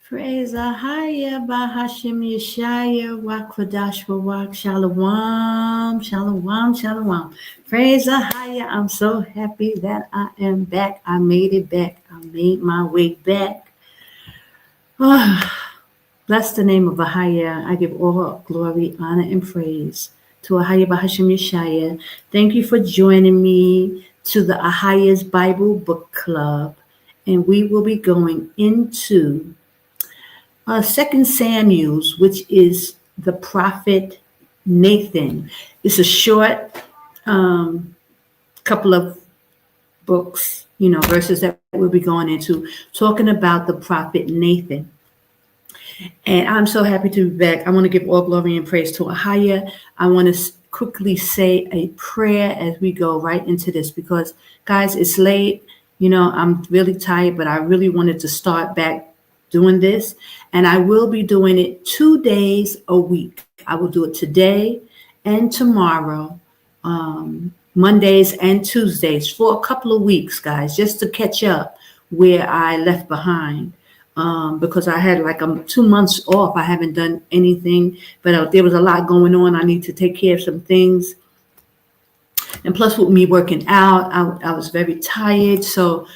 Praise AHAYAH, Bahashim Yashaya, Qadash, Rawach, Shalom, Shalom, Shalom. Praise AHAYAH. I'm so happy that I am back. I made it back. I made my way back. Oh, bless the name of AHAYAH. I give all glory, honor, and praise to AHAYAH, Bahashim Yashaya. Thank you for joining me to the AHAYAH'S Bible Book Club. And we will be going into 2 Samuel's, which is the prophet Nathan. It's a short couple of books, verses that we'll be going into, talking about the prophet Nathan. And I'm so happy to be back. I want to give all glory and praise to AHAYAH. I want to quickly say a prayer as we go right into this because, guys, it's late. I'm really tired, but I really wanted to start back doing this, and I will be doing it 2 days a week. I will do it today and tomorrow, Mondays and Tuesdays for a couple of weeks, guys, just to catch up where I left behind. because I had like 2 months off. I haven't done anything, but there was a lot going on. I need to take care of some things. And plus with me working out, I was very tired. So,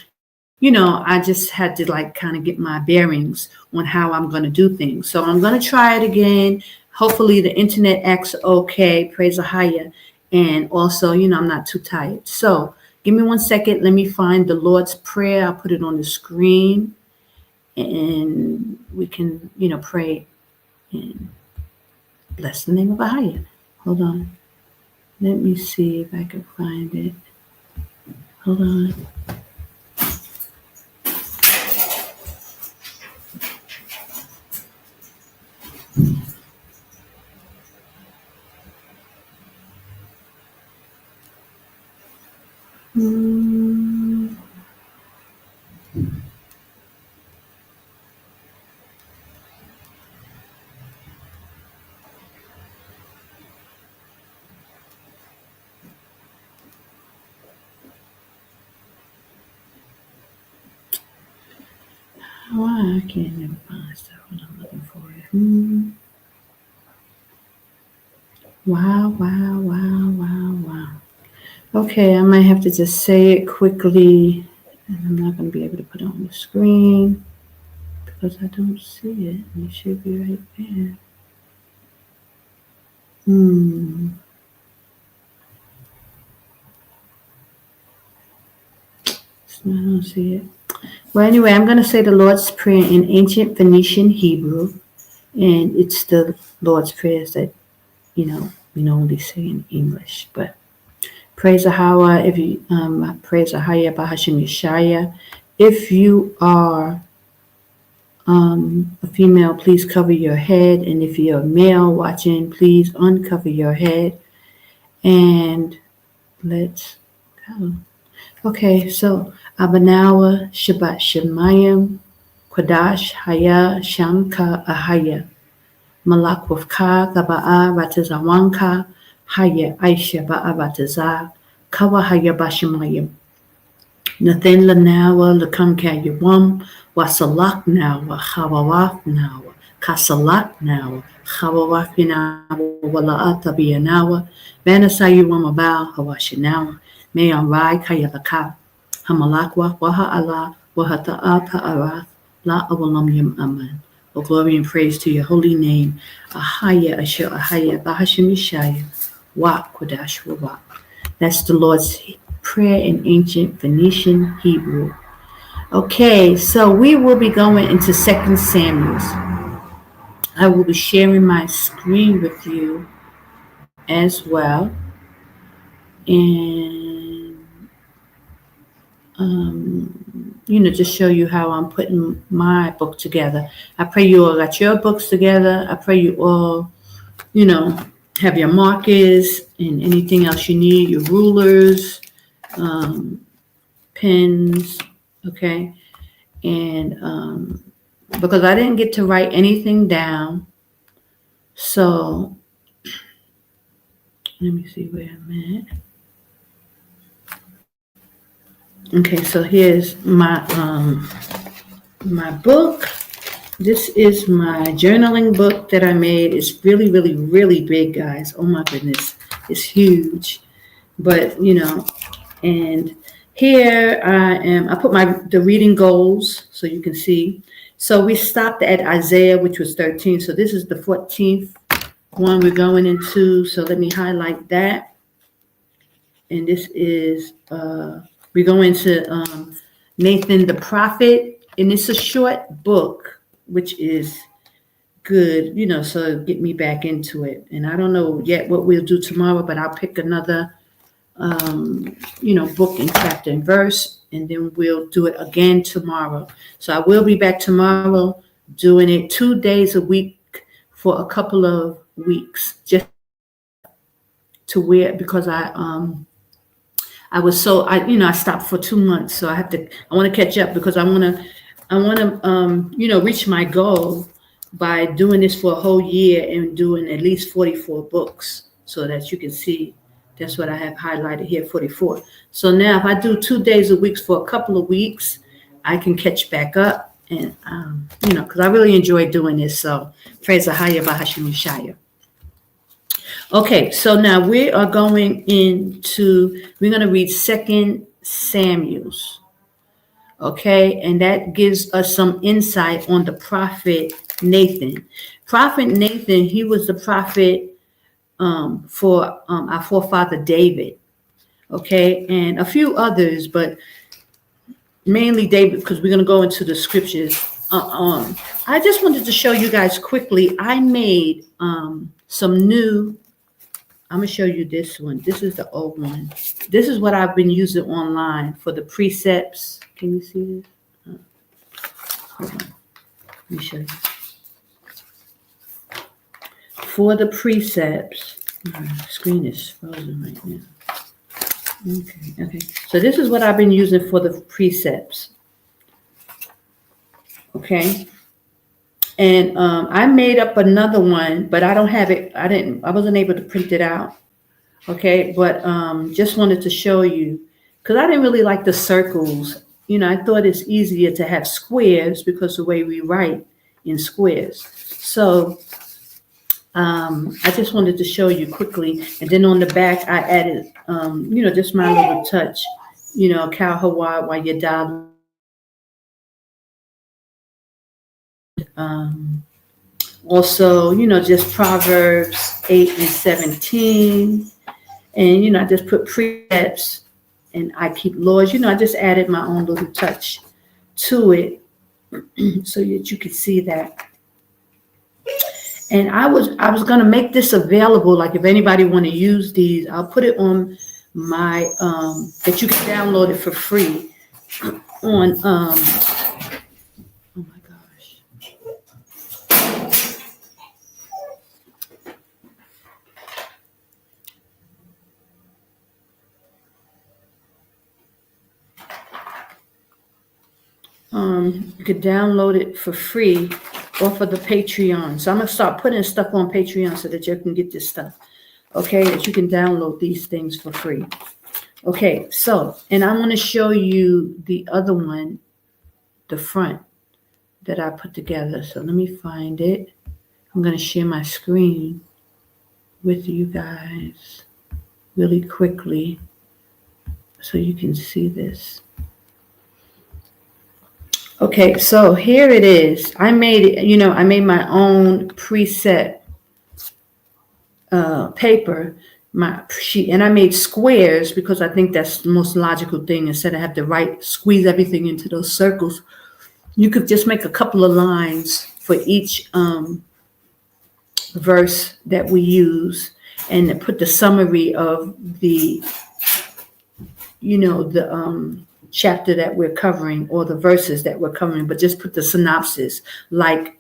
I just had to like kind of get my bearings on how I'm going to do things. So I'm going to try it again. Hopefully the internet acts okay. Praise Ahaya. And also, I'm not too tired. So give me 1 second. Let me find the Lord's Prayer. I'll put it on the screen. And we can, pray and bless the name of Ahaya. Hold on. Let me see if I can find it. Hold on. Why I can't never find stuff when I'm looking for it. Wow. Okay, I might have to just say it quickly, and I'm not going to be able to put it on the screen because I don't see it. It should be right there. I don't see it. Well, anyway, I'm going to say the Lord's Prayer in ancient Phoenician Hebrew, and it's the Lord's prayers that, we normally say in English. But praise Ahaya, if you praise Ahaya Bahashim Yashaya. If you are a female, please cover your head, and if you're a male watching, please uncover your head. And let's go. Okay, so Abanawa Shabbat Shemayim Qadash Haya Shamka Ahaya Malak Wafka Gaba'a Batazawanka Haya Aisha Ba'a Bataza Kawa Haya Bashamayim Nathan Lanawa Lakam Kayawam Wasalak Nawa Hawawaf Nawa Kasalak Nawa Hawawaf Nawa Wala'ata Biyanawa Banasayuwam Abal Hawashinawa May on Rai Kayalaka Hamalakwa Waha Allah Wahata'a Ta'arath La Awalam Yam Aman. Oh, glory and praise to your holy name. Ahaya Asher Ahaya Bahashim Yashaya Wa Qadash Rawach. That's the Lord's Prayer in ancient Phoenician Hebrew. Okay, so we will be going into 2 Samuel. I will be sharing my screen with you as well. And just show you how I'm putting my book together. I pray you all got your books together. I pray you all, have your markers and anything else you need, your rulers, pens, okay? And because I didn't get to write anything down, so let me see where I'm at. Okay, so here's my my book. This is my journaling book that I made. It's really, really, really big, guys. Oh my goodness, it's huge. But and here I put the reading goals so you can see. So we stopped at Isaiah, which was 13. So this is the 14th one we're going into. So let me highlight that. And this is we go into Nathan the prophet, and it's a short book, which is good, so get me back into it. And I don't know yet what we'll do tomorrow, but I'll pick another, book and chapter and verse, and then we'll do it again tomorrow. So I will be back tomorrow doing it 2 days a week for a couple of weeks, just to where, because I stopped for 2 months, so I want to catch up because I want to, reach my goal by doing this for a whole year and doing at least 44 books, so that you can see. That's what I have highlighted here, 44. So now if I do 2 days a week for a couple of weeks, I can catch back up And, because I really enjoy doing this. So praise AHAYAH Bahashim Yashaya. Okay, so now we're going to read 2 Samuel's. Okay, and that gives us some insight on the prophet Nathan. Prophet Nathan, he was the prophet for our forefather David. Okay, and a few others, but mainly David, because we're going to go into the scriptures. I just wanted to show you guys quickly. I made some new. I'm going to show you this one. This is the old one. This is what I've been using online for the precepts. Can you see this? Hold on. Let me show you. For the precepts, my screen is frozen right now. Okay. So this is what I've been using for the precepts. Okay. And I made up another one, but I don't have it. I wasn't able to print it out. Okay. But just wanted to show you, because I didn't really like the circles. I thought it's easier to have squares because the way we write in squares. So I just wanted to show you quickly. And then on the back, I added, just my little touch, Kal Hawa Wayadal. Also, just Proverbs 8 and 17. And, I just put precepts and I keep laws. I just added my own little touch to it so that you could see that. And I was going to make this available. Like if anybody want to use these, I'll put it on my, that you can download it for free on, oh my gosh. You could download it for free off of the Patreon. So I'm going to start putting stuff on Patreon so that you can get this stuff. Okay, that you can download these things for free. Okay, so, and I want to show you the other one, the front that I put together. So let me find it. I'm going to share my screen with you guys really quickly so you can see this. Okay, so here it is. I made it, I made my own preset paper, my sheet, and I made squares because I think that's the most logical thing. Instead of have to squeeze everything into those circles, you could just make a couple of lines for each verse that we use, and put the summary of the, the chapter that we're covering or the verses that we're covering, but just put the synopsis, like,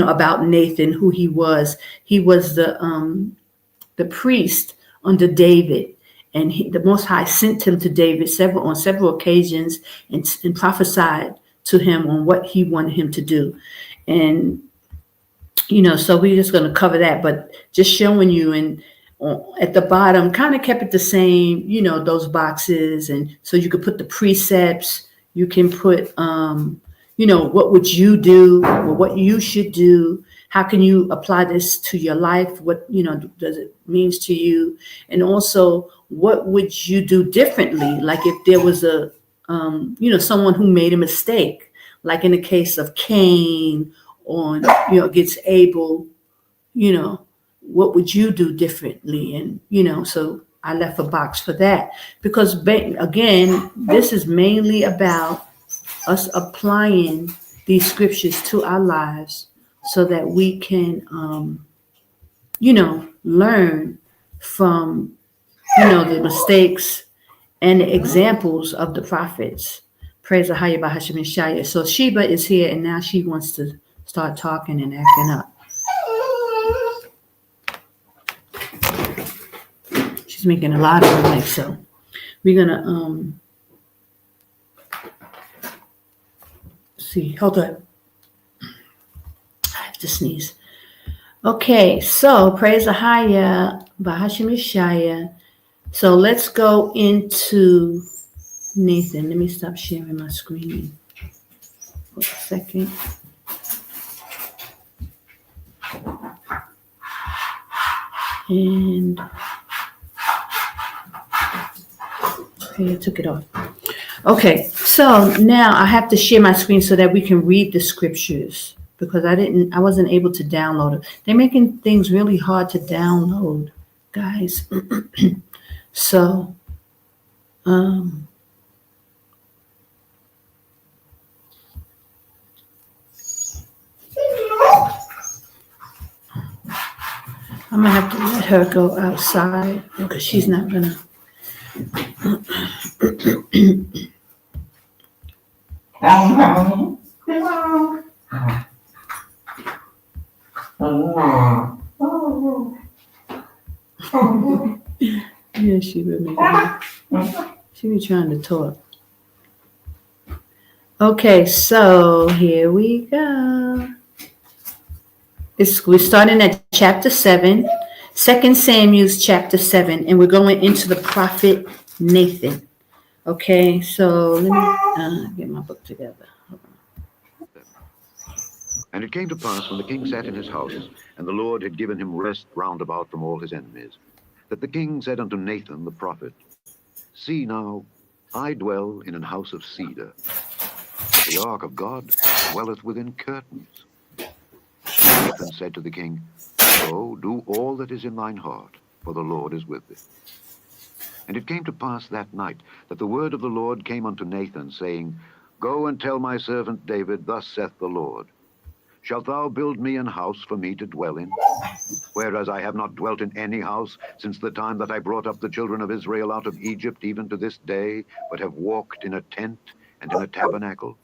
about Nathan, who he was. He was the priest under David, and the Most High sent him to David on several occasions and prophesied to him on what he wanted him to do. And, so we're just going to cover that, but just showing you, and at the bottom, kind of kept it the same, those boxes. And so you could put the precepts, you can put, what would you do, or what you should do? How can you apply this to your life? What, does it means to you? And also, what would you do differently? Like if there was someone who made a mistake, like in the case of Cain on, against Abel, what would you do differently? And, so I left a box for that because, again, this is mainly about us applying these scriptures to our lives so that we can, learn from, the mistakes and the examples of the prophets. Praise AHAYAH Bahashim Yashaya. So Sheba is here, and now she wants to start talking and acting up. She's making a lot of noise, so we're gonna see. Hold on, I have to sneeze. Okay, so praise AHAYAH Bahashim Yashaya. So let's go into Nathan. Let me stop sharing my screen. for a second. And okay, I took it off. Okay, so now I have to share my screen so that we can read the scriptures because I wasn't able to download it. They're making things really hard to download, guys. So, I'm gonna have to let her go outside because she's not gonna. Yeah, she would make it. She be trying to talk. Okay, so here we go. We're starting at chapter 7, 2 Samuel's chapter 7, and we're going into the prophet Nathan. Okay, so let me get my book together. And it came to pass, when the king sat in his house, and the Lord had given him rest round about from all his enemies, that the king said unto Nathan the prophet, See now, I dwell in an house of cedar. The ark of God dwelleth within curtains. And Nathan said to the king, Go, do all that is in thine heart, for the Lord is with thee. And it came to pass that night that the word of the Lord came unto Nathan, saying, Go and tell my servant David, Thus saith the Lord, Shalt thou build me an house for me to dwell in? Whereas I have not dwelt in any house since the time that I brought up the children of Israel out of Egypt, even to this day, but have walked in a tent and in a tabernacle.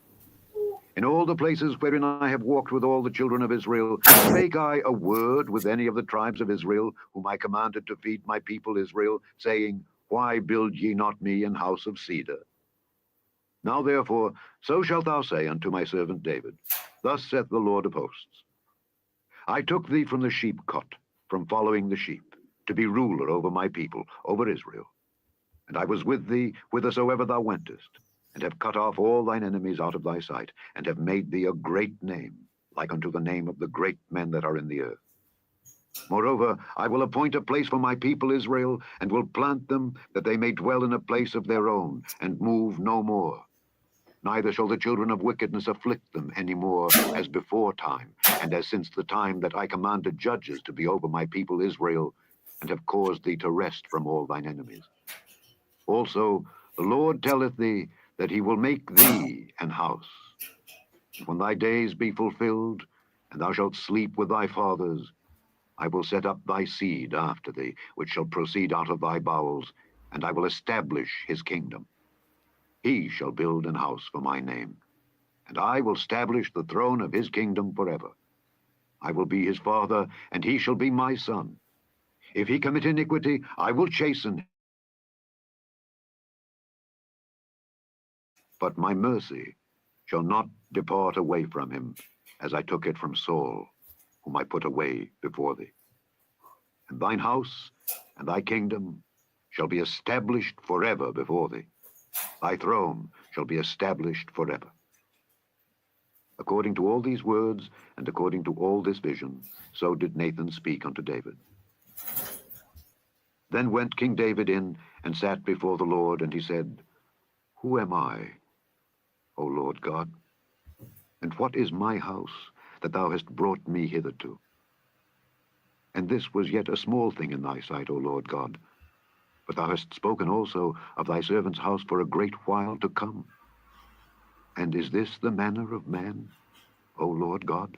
In all the places wherein I have walked with all the children of Israel, spake I a word with any of the tribes of Israel, whom I commanded to feed my people Israel, saying, Why build ye not me an house of cedar? Now therefore, so shalt thou say unto my servant David, Thus saith the Lord of hosts, I took thee from the sheep cot, from following the sheep, to be ruler over my people, over Israel. And I was with thee whithersoever thou wentest, and have cut off all thine enemies out of thy sight, and have made thee a great name, like unto the name of the great men that are in the earth. Moreover, I will appoint a place for my people Israel, and will plant them, that they may dwell in a place of their own, and move no more. Neither shall the children of wickedness afflict them any more as before time, and as since the time that I commanded judges to be over my people Israel, and have caused thee to rest from all thine enemies. Also, the Lord telleth thee that he will make thee an house. And when thy days be fulfilled, and thou shalt sleep with thy fathers, I will set up thy seed after thee, which shall proceed out of thy bowels, and I will establish his kingdom. He shall build an house for my name, and I will establish the throne of his kingdom forever. I will be his father, and he shall be my son. If he commit iniquity, I will chasten, but my mercy shall not depart away from him, as I took it from Saul, whom I put away before thee. And thine house and thy kingdom shall be established forever before thee. Thy throne shall be established forever. According to all these words, and according to all this vision, so did Nathan speak unto David. Then went King David in, and sat before the Lord, and he said, Who am I, O Lord God? And what is my house, that thou hast brought me hitherto? And this was yet a small thing in thy sight, O Lord God. But thou hast spoken also of thy servant's house for a great while to come. And is this the manner of man, O Lord God?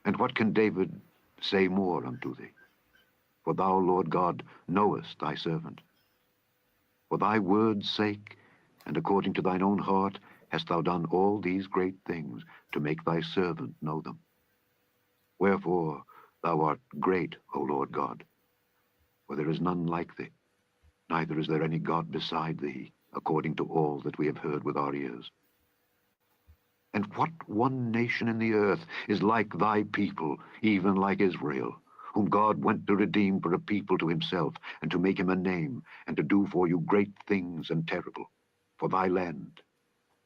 And what can David say more unto thee? For thou, Lord God, knowest thy servant. For thy word's sake, and according to thine own heart, hast thou done all these great things, to make thy servant know them. Wherefore thou art great, O Lord God, for there is none like thee, neither is there any God beside thee, according to all that we have heard with our ears. And what one nation in the earth is like thy people, even like Israel, whom God went to redeem for a people to himself, and to make him a name, and to do for you great things and terrible, for thy land,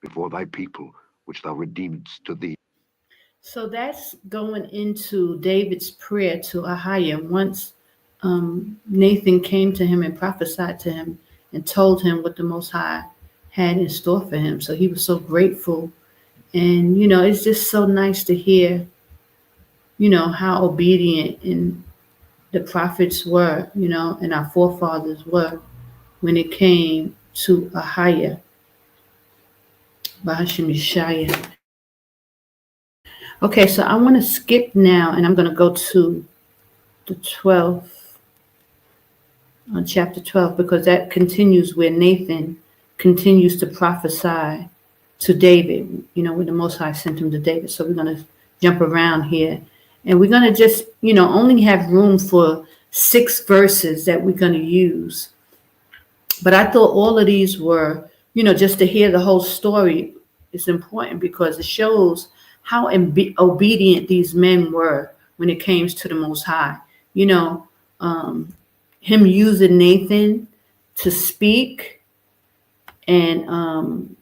before thy people, which thou redeemedst to thee. So that's going into David's prayer to Ahiah once Nathan came to him and prophesied to him and told him what the Most High had in store for him. So he was so grateful. And, it's just so nice to hear, how obedient the prophets were, and our forefathers were when it came to Ahiah, Bahashim Yashaya. Okay, so I want to skip now, and I'm going to go to the 12th, chapter 12, because that continues where Nathan continues to prophesy to David, when the Most High sent him to David. So we're going to jump around here, and we're going to just, only have room for 6 verses that we're going to use. But I thought all of these were, just to hear the whole story is important because it shows how obedient these men were when it came to the Most High. Him using Nathan to speak and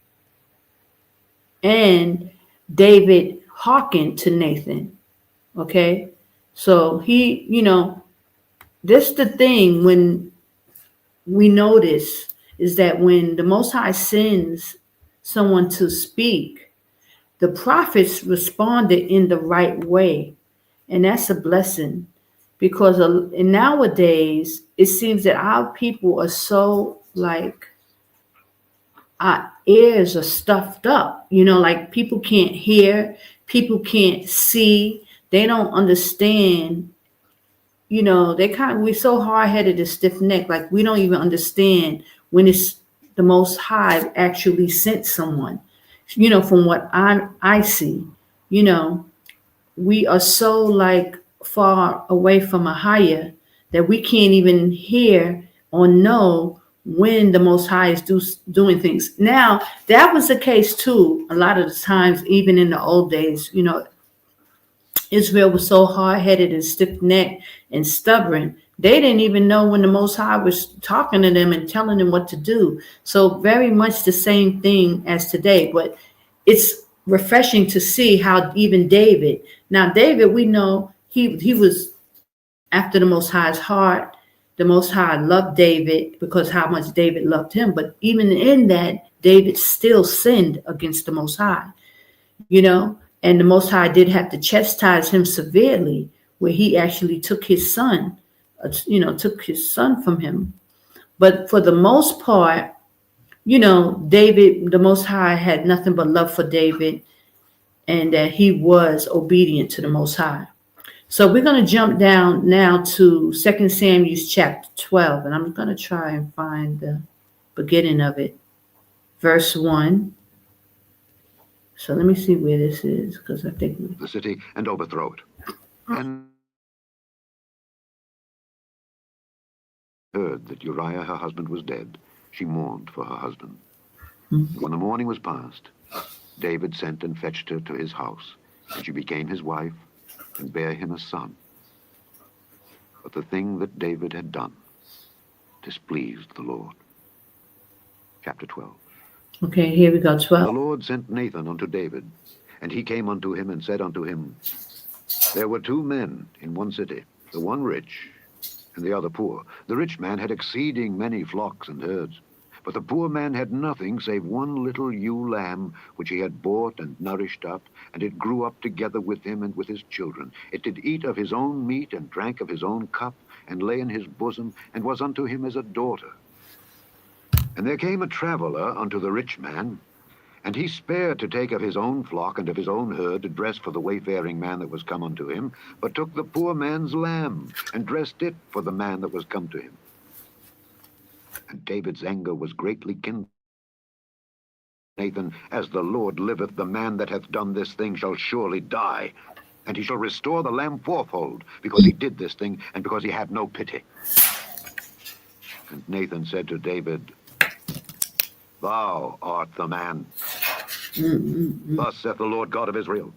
David hearkened to Nathan. Okay. So he, this the thing when we notice is that when the Most High sends someone to speak, the prophets responded in the right way. And that's a blessing because nowadays it seems that our people are so like our ears are stuffed up, like people can't hear, people can't see, they don't understand. We're so hard-headed and stiff-necked, like we don't even understand when it's the Most High actually sent someone. From what I see, we are so like far away from a higher that we can't even hear or know when the Most High is doing things. Now, that was the case too. A lot of the times, even in the old days, Israel was so hard-headed and stiff-necked and stubborn. They didn't even know when the Most High was talking to them and telling them what to do. So very much the same thing as today. But it's refreshing to see how even David. Now, David, we know he was after the Most High's heart. The Most High loved David because how much David loved him. But even in that, David still sinned against the Most High, And the Most High did have to chastise him severely, where he actually took his son, from him. But for the most part, David, the Most High had nothing but love for David and that he was obedient to the Most High. So we're going to jump down now to 2 Samuel chapter 12, and I'm going to try and find the beginning of it, verse 1. So let me see where this is, because I think The city and overthrow it. And heard that Uriah, her husband, was dead. She mourned for her husband. When the morning was past, David sent and fetched her to his house, and she became his wife and bare him a son. But the thing that David had done displeased the Lord. Chapter 12. Okay, here we go, 12. The Lord sent Nathan unto David, and he came unto him and said unto him, There were 2 men in one city, the one rich and the other poor. The rich man had exceeding many flocks and herds, but the poor man had nothing save one little ewe lamb, which he had bought and nourished up, and it grew up together with him and with his children. It did eat of his own meat, and drank of his own cup, and lay in his bosom, and was unto him as a daughter. And there came a traveler unto the rich man, and he spared to take of his own flock and of his own herd to dress for the wayfaring man that was come unto him, but took the poor man's lamb, and dressed it for the man that was come to him. And David's anger was greatly kindled. Nathan, as the Lord liveth, the man that hath done this thing shall surely die, and he shall restore the lamb fourfold, because he did this thing, and because he had no pity. And Nathan said to David, Thou art the man. Thus saith the Lord God of Israel,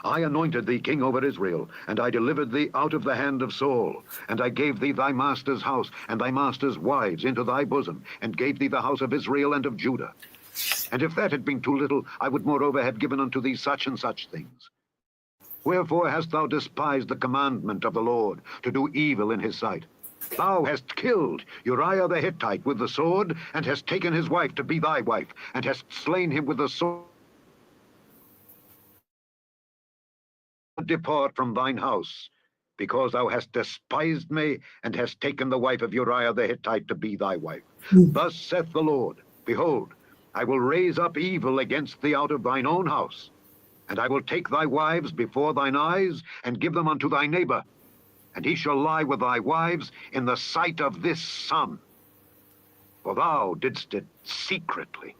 I anointed thee king over Israel, and I delivered thee out of the hand of Saul, and I gave thee thy master's house, and thy master's wives into thy bosom, and gave thee the house of Israel and of Judah. And if that had been too little, I would moreover have given unto thee such and such things. Wherefore hast thou despised the commandment of the Lord, to do evil in his sight? Thou hast killed Uriah the Hittite with the sword, and hast taken his wife to be thy wife, and hast slain him with the sword. Depart from thine house, because thou hast despised me, and hast taken the wife of Uriah the Hittite to be thy wife. Thus saith the Lord, Behold, I will raise up evil against thee out of thine own house, and I will take thy wives before thine eyes, and give them unto thy neighbor, and he shall lie with thy wives in the sight of this sun. For thou didst it secretly.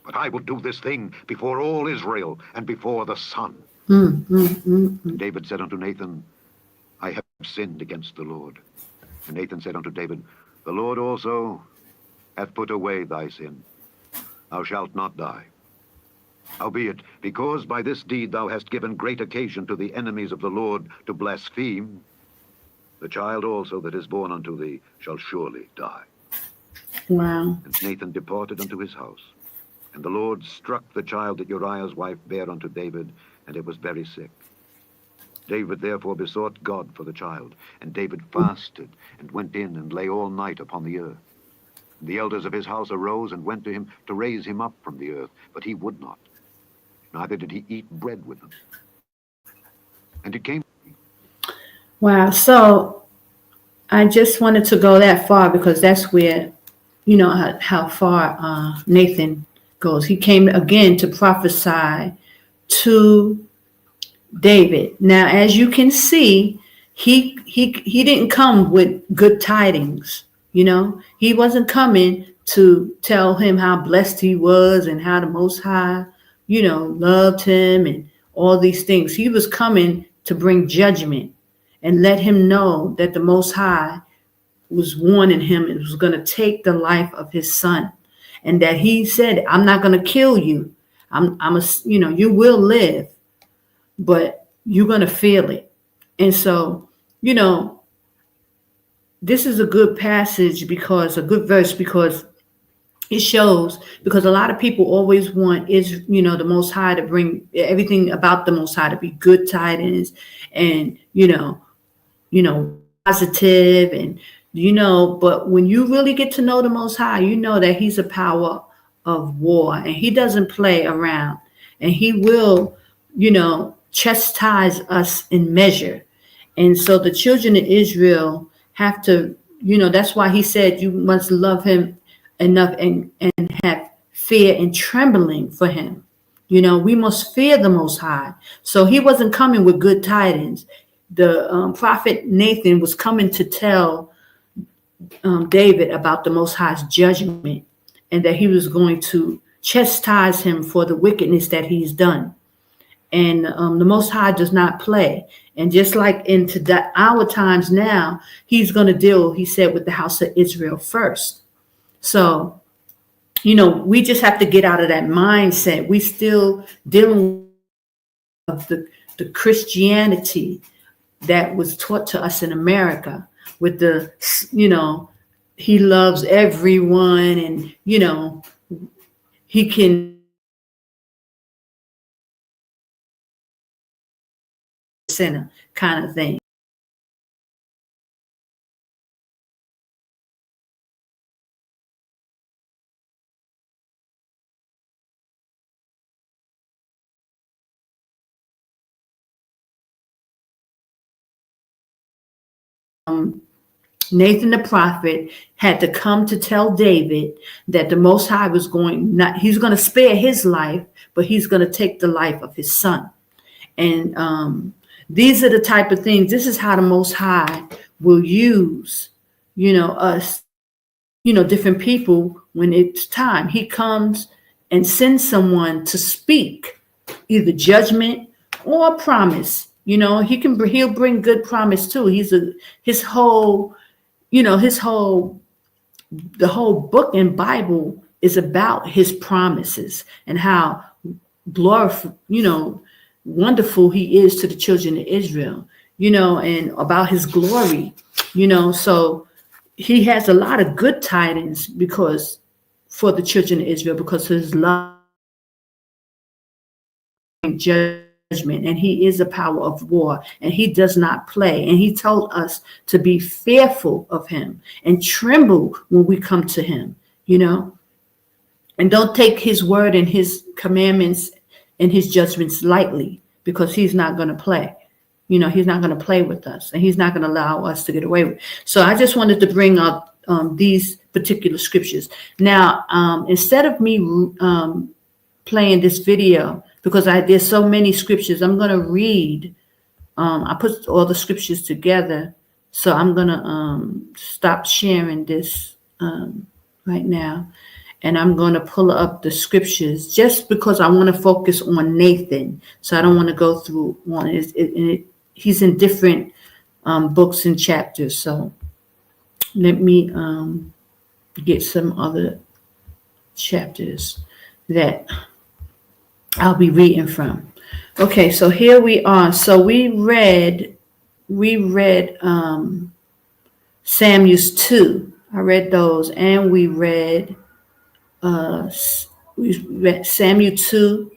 But I will do this thing before all Israel, and before the sun. And David said unto Nathan, I have sinned against the Lord. And Nathan said unto David, The Lord also hath put away thy sin. Thou shalt not die. Howbeit, because by this deed thou hast given great occasion to the enemies of the Lord to blaspheme, the child also that is born unto thee shall surely die. Wow. And Nathan departed unto his house. And the Lord struck the child that Uriah's wife bare unto David, and it was very sick. David therefore besought God for the child, and David fasted, and went in and lay all night upon the earth. And the elders of his house arose and went to him to raise him up from the earth, but he would not, neither did he eat bread with them. And it came. Wow. So I just wanted to go that far because that's where, you know, how far Nathan goes. He came again to prophesy to David. Now, as you can see, he didn't come with good tidings. You know, he wasn't coming to tell him how blessed he was and how the Most High, you know, loved him and all these things. He was coming to bring judgment and let him know that the Most High was warning him and was going to take the life of his son, and that he said, I'm not going to kill you. You will live, but you're going to feel it. And so, you know, this is a good passage, because a good verse, because it shows, because a lot of people always want the Most High to bring everything about the Most High to be good tidings and, positive and, but when you really get to know the Most High, you know that he's a power of war and he doesn't play around, and he will, chastise us in measure. And so the children of Israel have to, that's why he said you must love him enough and have fear and trembling for him. We must fear the Most High. So he wasn't coming with good tidings. The prophet Nathan was coming to tell David about the Most High's judgment, and that he was going to chastise him for the wickedness that he's done. And the Most High does not play. And just like into our times now, he's going to deal, he said, with the house of Israel first. So, we just have to get out of that mindset. We still dealing with the Christianity that was taught to us in America, with the, he loves everyone, and, he can sinner kind of thing. Nathan the prophet had to come to tell David that the Most High was he's going to spare his life, but he's going to take the life of his son. And these are the type of things, this is how the Most High will use, us, different people when it's time. He comes and sends someone to speak either judgment or promise. He'll bring good promise too. The whole book and Bible is about his promises and how wonderful he is to the children of Israel, and about his glory, so he has a lot of good tidings, because for the children of Israel, because his love judgment, and he is a power of war, and he does not play. And he told us to be fearful of him and tremble when we come to him, and don't take his word and his commandments and his judgments lightly, because he's not going to play. He's not going to play with us, and he's not going to allow us to get away with it. So I just wanted to bring up these particular scriptures. Now, instead of me playing this video, because there's so many scriptures, I'm going to read. I put all the scriptures together, so I'm going to stop sharing this right now, and I'm going to pull up the scriptures just because I want to focus on Nathan. So I don't want to go through one. He's in different books and chapters. So let me get some other chapters that I'll be reading from. Okay, so here we are. So we read Samuel's 2. I read those, and we read Samuel 2,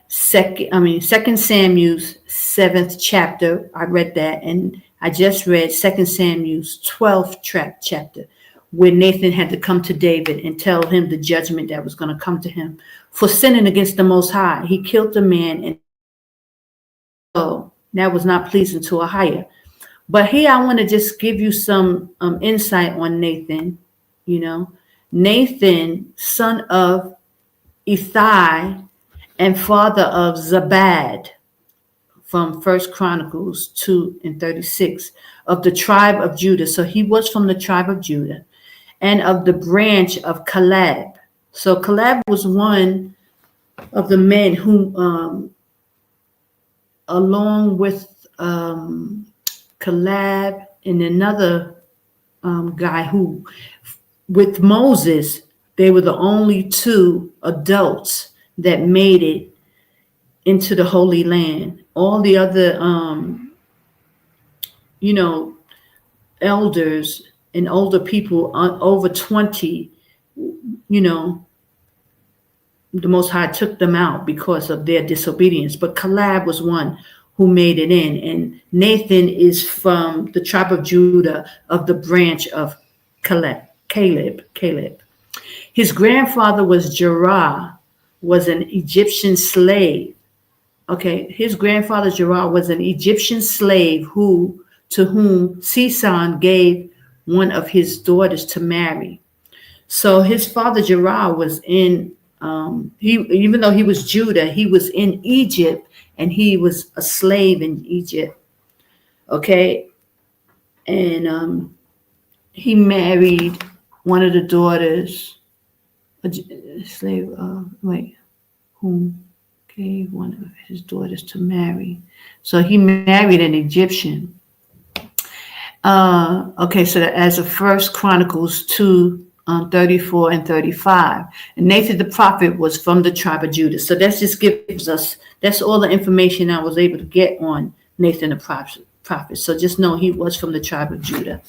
Second Samuel's 7th chapter. I read that, and I just read 2 Samuel's 12th chapter, where Nathan had to come to David and tell him the judgment that was going to come to him for sinning against the Most High. He killed a man, and so that was not pleasing to AHAYAH. But here I want to just give you some insight on Nathan. Nathan, son of Ithai and father of Zabad, from 1 Chronicles 2:36, of the tribe of Judah. So he was from the tribe of Judah, and of the branch of Caleb. So Caleb was one of the men who, along with Caleb and another guy who, with Moses, they were the only two adults that made it into the Holy Land. All the other, elders and older people over 20, the Most High took them out because of their disobedience. But Caleb was one who made it in. And Nathan is from the tribe of Judah, of the branch of Caleb. His grandfather was Jerah, was an Egyptian slave. Okay, his grandfather Jerah was an Egyptian slave to whom Sison gave one of his daughters to marry. So his father Jerah was in, even though he was Judah, he was in Egypt, and he was a slave in Egypt. Okay, and he married one of the daughters, a slave. Whom gave one of his daughters to marry. So he married an Egyptian. Okay, so as of 1 Chronicles 2:34 and 35. And Nathan the prophet was from the tribe of Judah. So that just gives us, that's all the information I was able to get on Nathan the prophet. So just know he was from the tribe of Judah.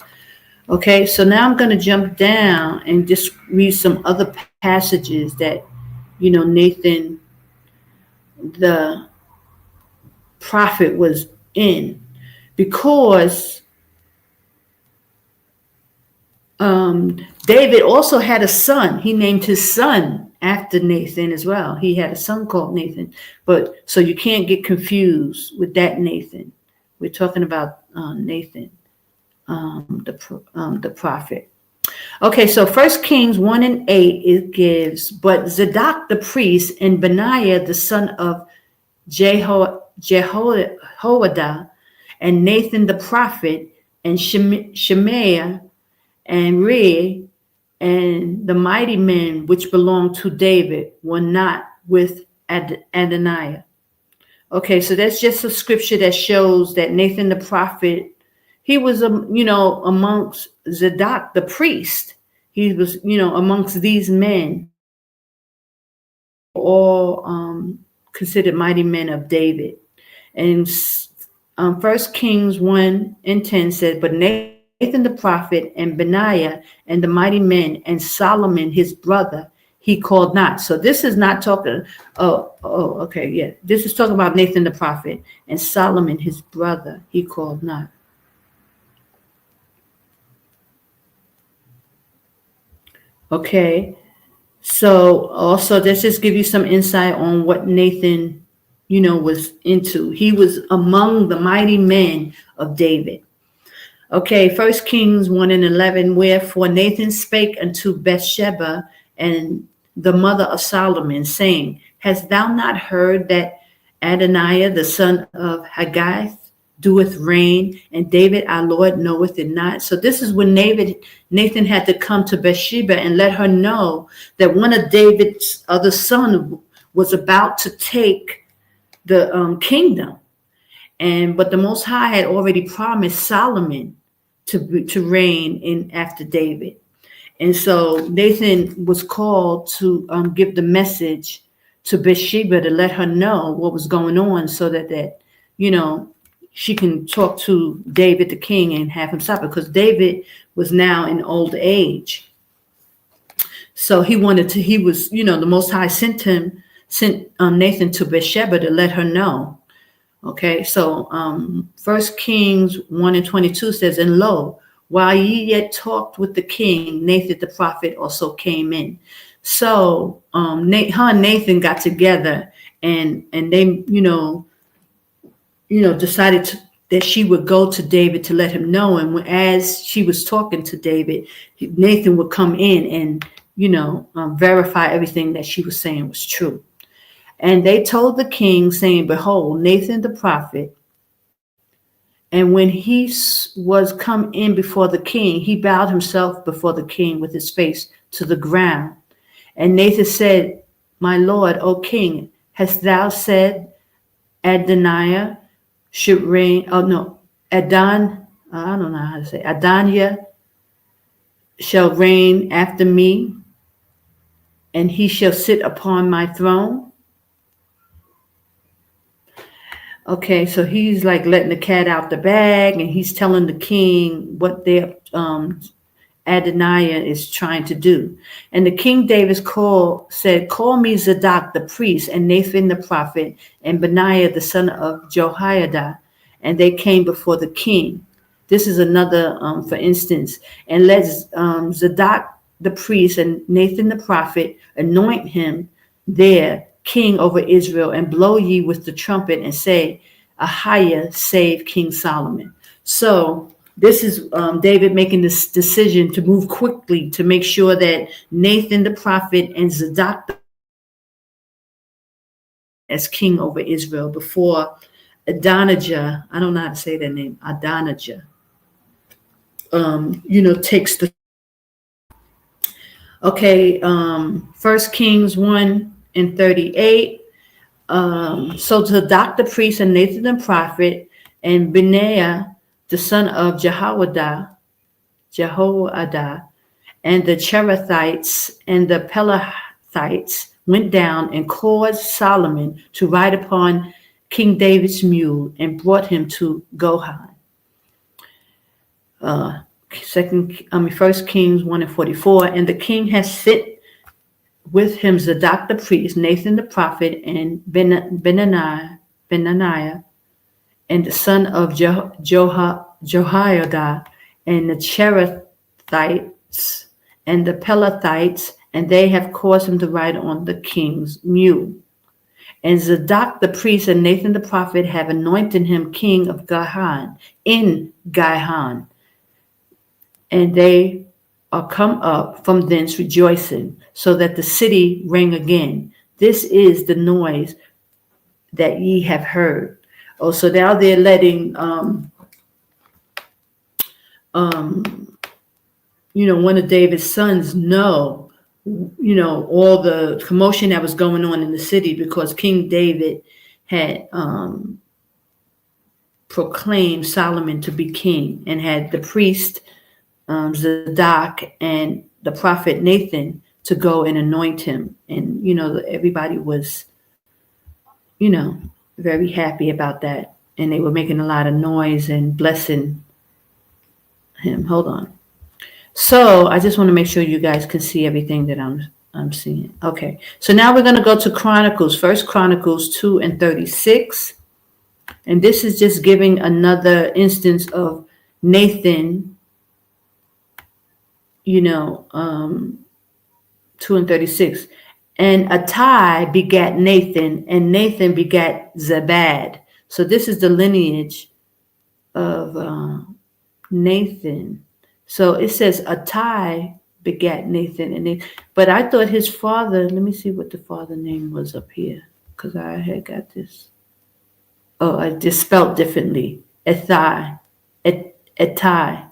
Okay, so now I'm going to jump down and just read some other passages that, Nathan the prophet was in, because David also had a son. He named his son after Nathan as well. He had a son called Nathan, but so you can't get confused with that Nathan. We're talking about Nathan, the prophet. Okay, so 1 Kings 1:8, it gives, but Zadok the priest and Benaiah the son of Jehoiada and Nathan the prophet and Shemaiah and Rei and the mighty men which belonged to David were not with Adoniah. Okay, so that's just a scripture that shows that Nathan the prophet, he was, amongst Zadok the priest. He was, amongst these men, all considered mighty men of David. And 1 Kings 1:10 said, but Nathan the prophet and Benaiah and the mighty men and Solomon his brother, he called not. So this is not talking, okay, yeah. This is talking about Nathan the prophet, and Solomon, his brother, he called not. Okay, so also this just give you some insight on what Nathan, was into. He was among the mighty men of David. Okay, First Kings 1:11. Wherefore Nathan spake unto Bathsheba and the mother of Solomon, saying, Hast thou not heard that Adoniah the son of Haggith doeth reign, and David our Lord knoweth it not? So this is when Nathan had to come to Bathsheba and let her know that one of David's other son was about to take the kingdom. But the Most High had already promised Solomon to reign in after David. And so Nathan was called to give the message to Bathsheba to let her know what was going on, so that she can talk to David the king and have him stop it, because David was now in old age. So he was, the Most High sent Nathan to Bathsheba to let her know. Okay, so First Kings 1:22 says, And lo, while ye yet talked with the king, Nathan the prophet also came in. So her and Nathan got together, and they decided that she would go to David to let him know. And as she was talking to David, Nathan would come in and verify everything that she was saying was true. And they told the king, saying, Behold, Nathan the prophet. And when he was come in before the king, he bowed himself before the king with his face to the ground. And Nathan said, My lord, O king, hast thou said Adoniah should reign? Oh, no, I don't know how to say. Adoniah shall reign after me, and he shall sit upon my throne. Okay, so he's like letting the cat out the bag, and he's telling the king what their Adoniah is trying to do. And the King David said, Call me Zadok the priest, and Nathan the prophet, and Benaiah the son of Jehoiada. And they came before the king. This is another, for instance, and let Zadok the priest and Nathan the prophet anoint him there king over Israel, and blow ye with the trumpet, and say, AHAYAH, save King Solomon. So this is David making this decision to move quickly to make sure that Nathan the prophet and Zadok as king over Israel before Adonijah, I don't know how to say that name, Adonijah, takes the. Okay, 1 Kings 1:38. So Zadok the priest and Nathan the prophet and Benaiah the son of Jehoiada, and the Cherethites and the Pelethites went down and caused Solomon to ride upon King David's mule, and brought him to Gohan. 1 Kings 1:44. And the king has sit with him Zadok the priest, Nathan the prophet, and Benaniah, and the son of Jehoiada, and the Cherethites and the Pelethites, and they have caused him to ride on the king's mule. And Zadok the priest and Nathan the prophet have anointed him king of Gihon, in Gihon. And they are come up from thence rejoicing, so that the city rang again. This is the noise that ye have heard. Oh, so now they're letting one of David's sons know, all the commotion that was going on in the city, because King David had proclaimed Solomon to be king, and had the priest Zadok and the prophet Nathan to go and anoint him. And, everybody was, very happy about that. And they were making a lot of noise and blessing him. Hold on. So I just want to make sure you guys can see everything that I'm I'm seeing. Okay. So now we're going to go to Chronicles, First Chronicles 2 and 36. And this is just giving another instance of Nathan, 2 and 36. And Attai begat Nathan, and Nathan begat Zabad. So this is the lineage of Nathan. So it says Attai begat Nathan, but I thought his father. Let me see what the father name was up here, because I had got this. Oh, I just spelled differently. Attai, Attai,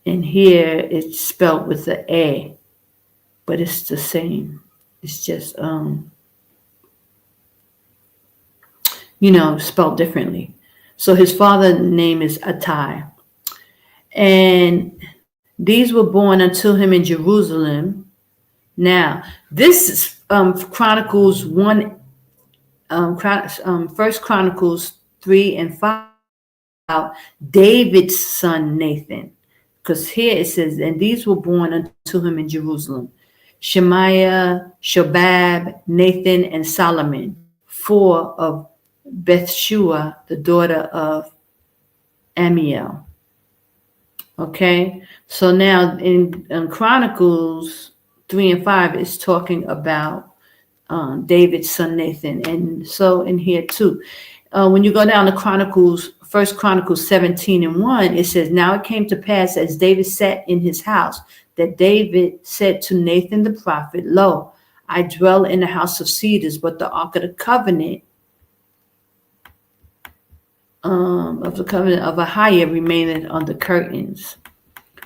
and here it's spelled with the A, but it's the same. It's just spelled differently. So his father's name is Attai. And these were born unto him in Jerusalem. Now, this is Chronicles 1, First Chronicles 3 and 5, about David's son Nathan. Because here it says, and these were born unto him in Jerusalem: Shemaiah, Shobab, Nathan, and Solomon, 4 of Bathshua, the daughter of Amiel. Okay, so now in Chronicles 3 and 5, it's talking about David's son Nathan. And so in here too, when you go down to Chronicles, First Chronicles 17 and 1, it says, now it came to pass as David sat in his house, that David said to Nathan the prophet, lo, I dwell in the house of cedars, but the ark of the covenant of AHAYAH remaineth on the curtains.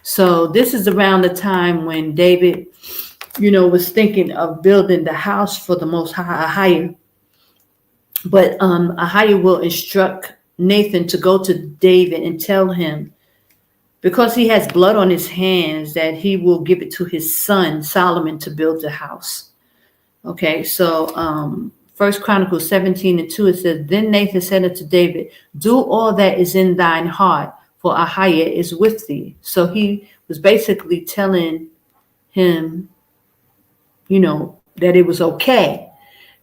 So this is around the time when David, was thinking of building the house for the Most High AHAYAH. But AHAYAH will instruct Nathan to go to David and tell him, because he has blood on his hands, that he will give it to his son Solomon to build the house. Okay, so First Chronicles 17 and 2, it says, then Nathan said unto David, do all that is in thine heart, for AHAYAH is with thee. So he was basically telling him, that it was okay.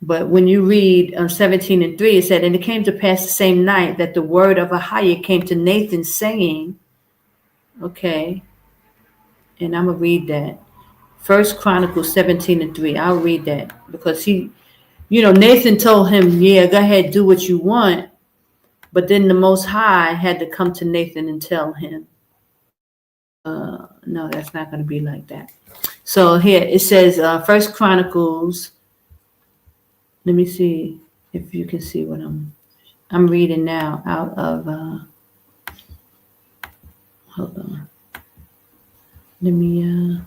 But when you read 17 and 3, it said, and it came to pass the same night that the word of AHAYAH came to Nathan, saying, okay, and I'm going to read that. First Chronicles 17 and 3. I'll read that because Nathan told him, yeah, go ahead, do what you want. But then the Most High had to come to Nathan and tell him, no, that's not going to be like that. So here it says, First Chronicles, let me see if you can see what I'm reading now out of, hold on. Let me,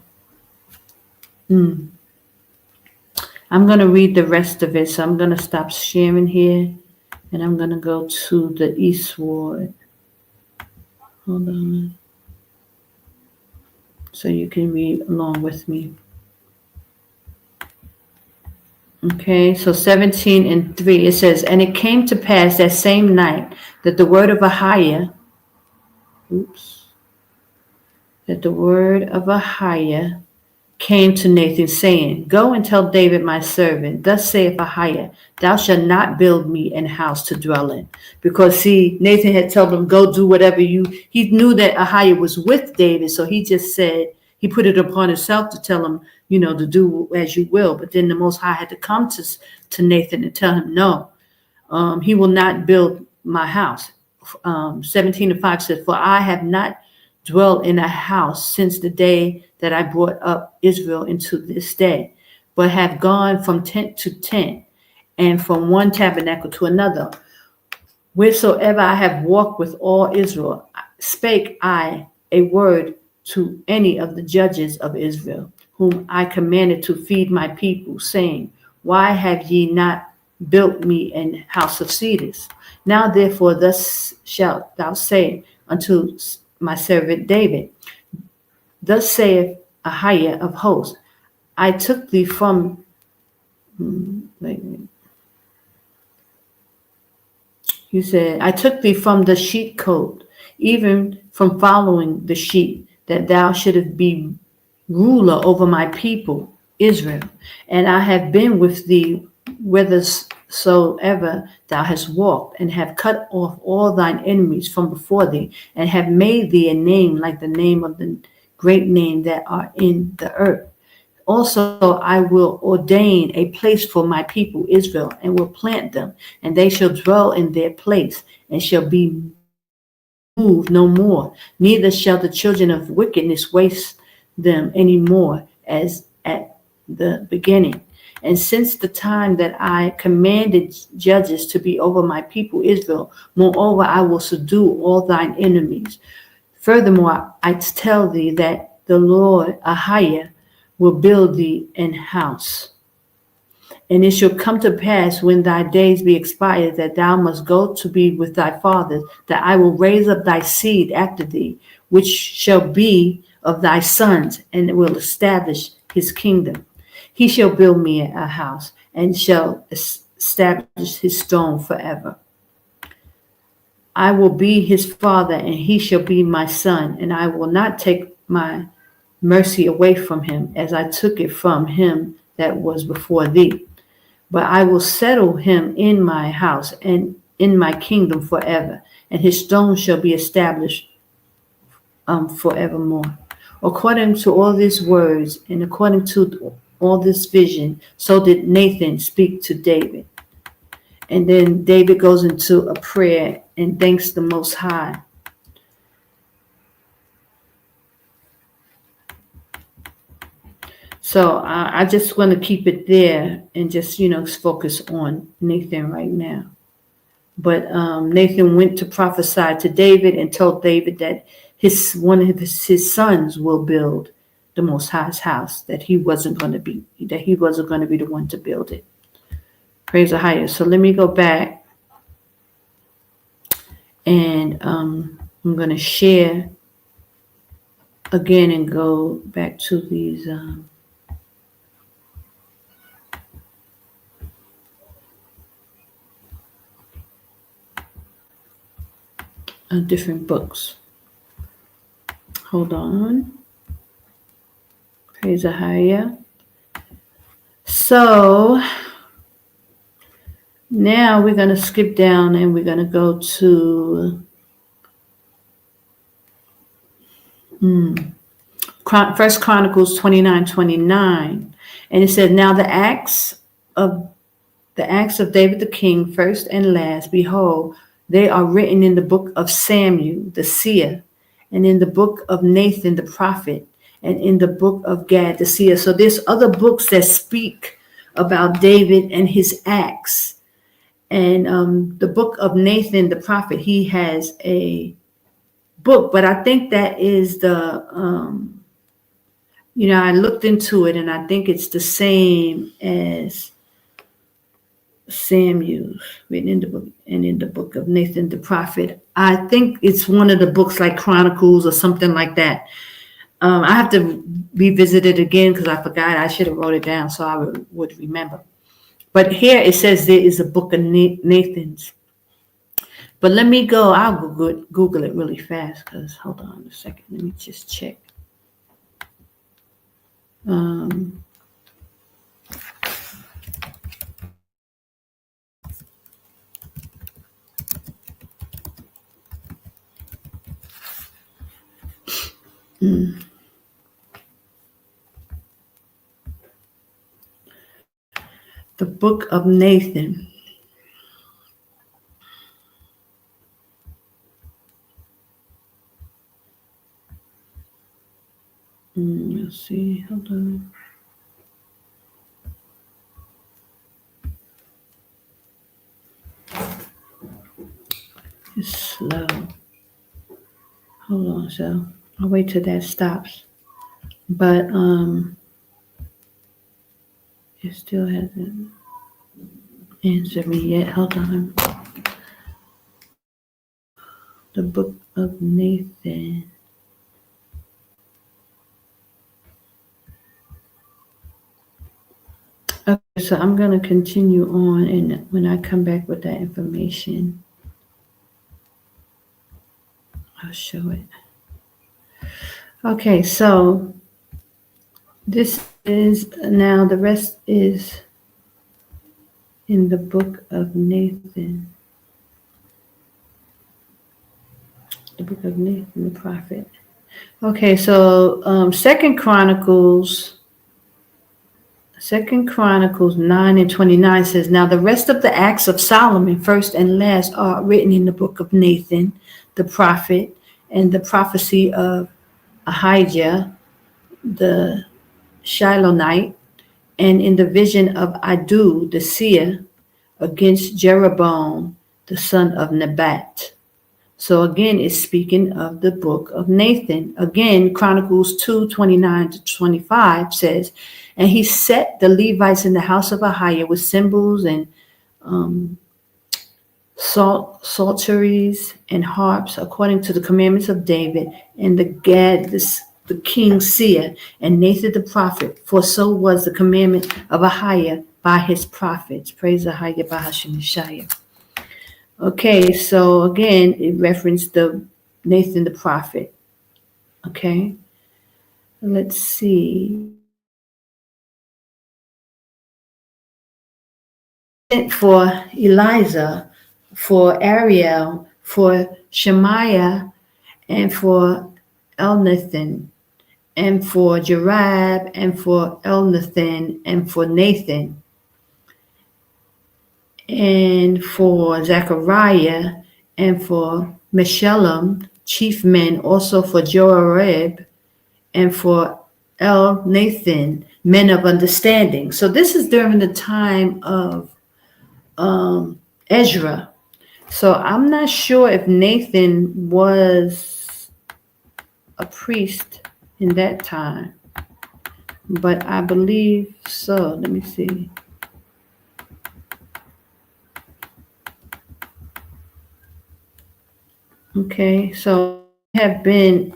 I'm going to read the rest of it. So I'm going to stop sharing here and I'm going to go to the eastward. Hold on. So you can read along with me. Okay, so 17 and 3, it says, and it came to pass that same night that the word of AHAYAH, came to Nathan, saying, go and tell David my servant, thus saith AHAYAH, thou shalt not build me an house to dwell in. Because see, Nathan had told him, go do whatever he knew that AHAYAH was with David, so he just said, he put it upon himself to tell him, to do as you will. But then the Most High had to come to Nathan and tell him, no, he will not build my house. 17 and 5 says, for I have not dwelt in a house since the day that I brought up Israel into this day, but have gone from tent to tent and from one tabernacle to another. Wheresoever I have walked with all Israel, spake I a word to any of the judges of Israel, whom I commanded to feed my people, saying, why have ye not built me an house of cedars? Now therefore thus shalt thou say unto my servant David, thus saith AHAYAH of hosts, I took thee from you said, I took thee from the sheepcote, even from following the sheep, that thou shouldest be ruler over my people, Israel, and I have been with thee whithersoever thou hast walked, and have cut off all thine enemies from before thee, and have made thee a name like the name of the great name that are in the earth. Also, I will ordain a place for my people Israel, and will plant them, and they shall dwell in their place, and shall be moved no more. Neither shall the children of wickedness waste them any more as at the beginning. And since the time that I commanded judges to be over my people Israel, moreover, I will subdue all thine enemies. Furthermore, I tell thee that the Lord AHAYAH will build thee an house. And it shall come to pass when thy days be expired that thou must go to be with thy fathers, that I will raise up thy seed after thee, which shall be of thy sons, and will establish his kingdom. He shall build me a house, and shall establish his throne forever. I will be his father, and he shall be my son, and I will not take my mercy away from him, as I took it from him that was before thee. But I will settle him in my house and in my kingdom forever, and his throne shall be established forevermore. According to all these words and according to all this vision, so did Nathan speak to David. And then David goes into a prayer and thanks the Most High. So I just want to keep it there and just, focus on Nathan right now. But Nathan went to prophesy to David and told David that one of his sons will build the Most High's house, that he wasn't going to be the one to build it. Praise the Highest. So let me go back and I'm going to share again and go back to these different books. Hold on. Praise AHAYAH. So now we're going to skip down and we're going to go to First Chronicles 29:29, and it said, "Now the acts of David the king, first and last, behold, they are written in the book of Samuel the seer, and in the book of Nathan the prophet, and in the book of Gad the seer." So there's other books that speak about David and his acts. And the book of Nathan the prophet, he has a book, but I think that is I looked into it, and I think it's the same as Samuel's, written in the book, and in the book of Nathan the prophet. I think it's one of the books like Chronicles or something like that. I have to revisit it again because I forgot. I should have wrote it down so I would remember. But here it says there is a book of Nathan's. But let me go. I'll Google it really fast because hold on a second. Let me just check. The book of Nathan. Let's see. Hold on. It's slow. Hold on, so I'll wait till that stops. But it still hasn't answered me yet. Hold on. The book of Nathan. Okay, so I'm going to continue on, and when I come back with that information, I'll show it. Okay, so This is now the rest is in the book of Nathan. The book of Nathan the prophet. Okay, so Second Chronicles 9:29 says, "Now the rest of the acts of Solomon, first and last, are written in the book of Nathan, the prophet, and the prophecy of Ahijah, the Shilonite, and in the vision of Adu, the seer, against Jeroboam, the son of Nebat." So again, it's speaking of the book of Nathan. Again, Chronicles 2:29-25 says, "And he set the Levites in the house of Ahiah with cymbals and um, psalteries and harps, according to the commandments of David, and the Gad, the king's seer, and Nathan the prophet, for so was the commandment of Ahiah by his prophets." Praise Ahiah by Yashaya. Okay, so again, it referenced the Nathan the prophet. Okay, let's see. For Eliza, for Ariel, for Shemaiah, and for Elnathan, and for Jerab, and for Elnathan, and for Nathan, and for Zechariah, and for Meshullam, chief men, also for Joarib, and for Nathan, men of understanding. So this is during the time of Ezra. So I'm not sure if Nathan was a priest in that time, but I believe so. Let me see. Okay, so have been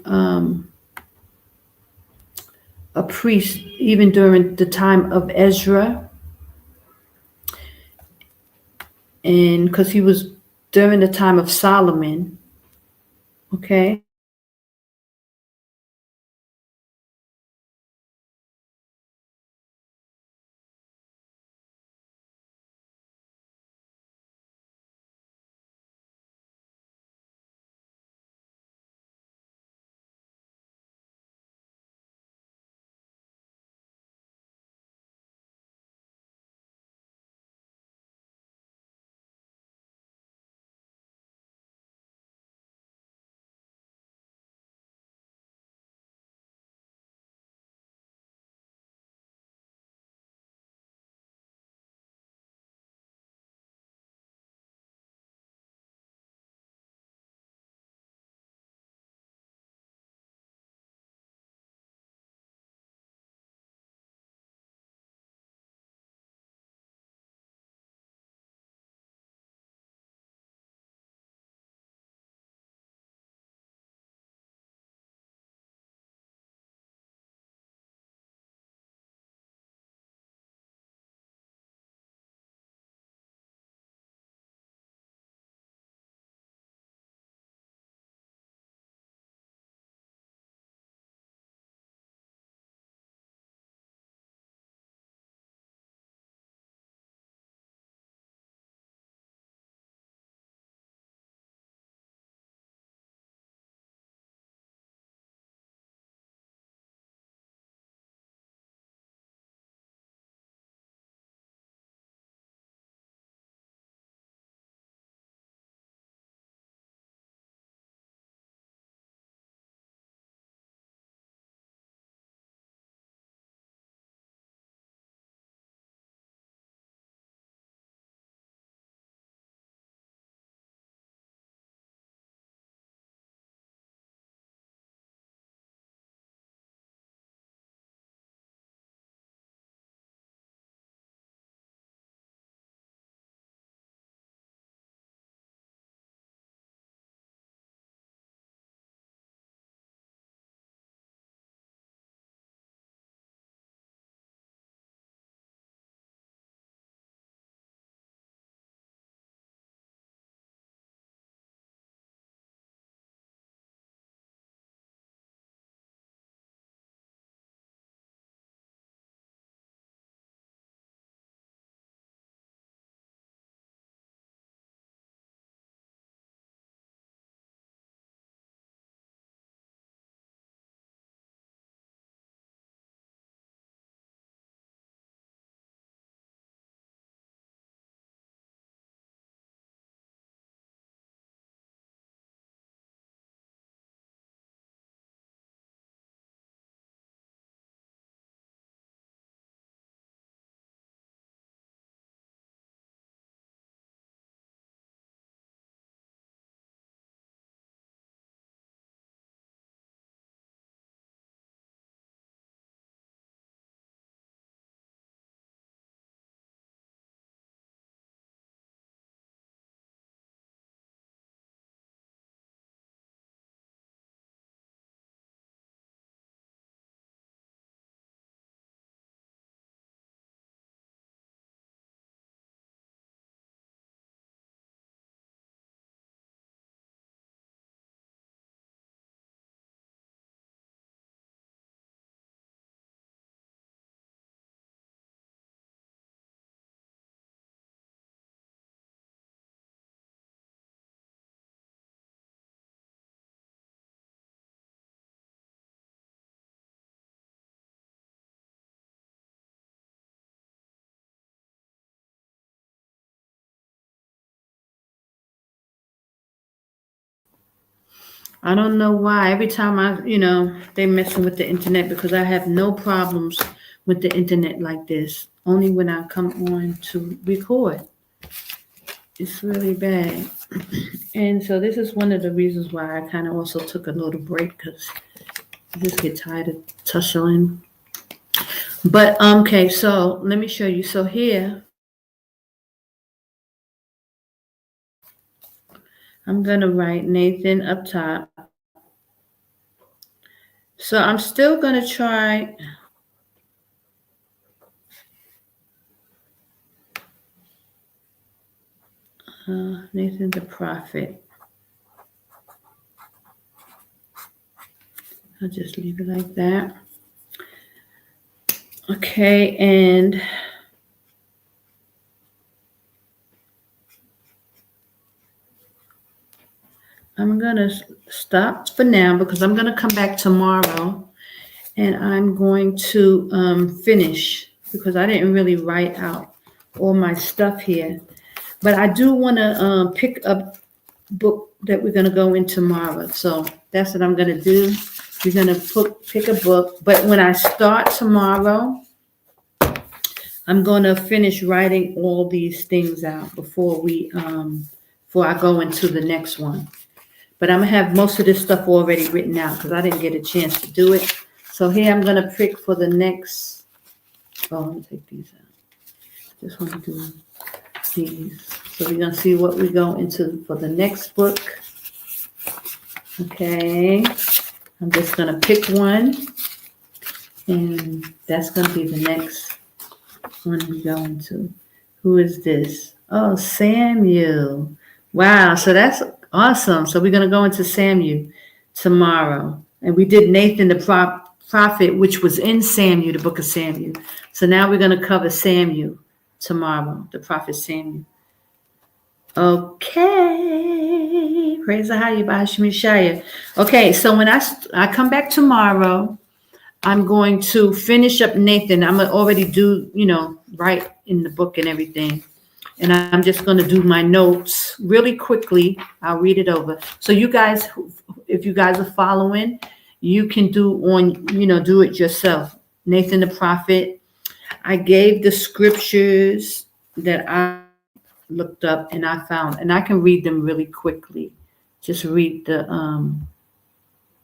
a priest even during the time of Ezra, and because he was during the time of Solomon. Okay. I don't know why. Every time they messing with the internet, because I have no problems with the internet like this. Only when I come on to record. It's really bad. And so this is one of the reasons why I kind of also took a little break, because I just get tired of tussling. But okay, so let me show you. So here, I'm gonna write Nathan up top. So I'm still gonna try. Nathan the prophet. I'll just leave it like that. Okay, and I'm gonna stop for now because I'm gonna come back tomorrow and I'm going to finish, because I didn't really write out all my stuff here. But I do want to pick up book that we're going to go in tomorrow. So that's what I'm going to do. We're going to pick a book. But when I start tomorrow, I'm going to finish writing all these things out before I go into the next one. But I'm going to have most of this stuff already written out because I didn't get a chance to do it. So here I'm going to pick for the next. Oh, let me take these out. I just want to do these. So we're going to see what we go into for the next book. Okay. I'm just going to pick one. And that's going to be the next one we go into. Who is this? Oh, Samuel. Wow. So that's awesome. So we're going to go into Samuel tomorrow. And we did Nathan the prophet, which was in Samuel, the book of Samuel. So now we're going to cover Samuel tomorrow, the prophet Samuel. Okay. Praise Yashaya. Okay, so when I come back tomorrow, I'm going to finish up Nathan. I'm going to already do, write in the book and everything. And I'm just going to do my notes really quickly. I'll read it over. So you guys, if you guys are following, you can do it yourself. Nathan the prophet. I gave the scriptures that I looked up and I found, and I can read them really quickly. Just read the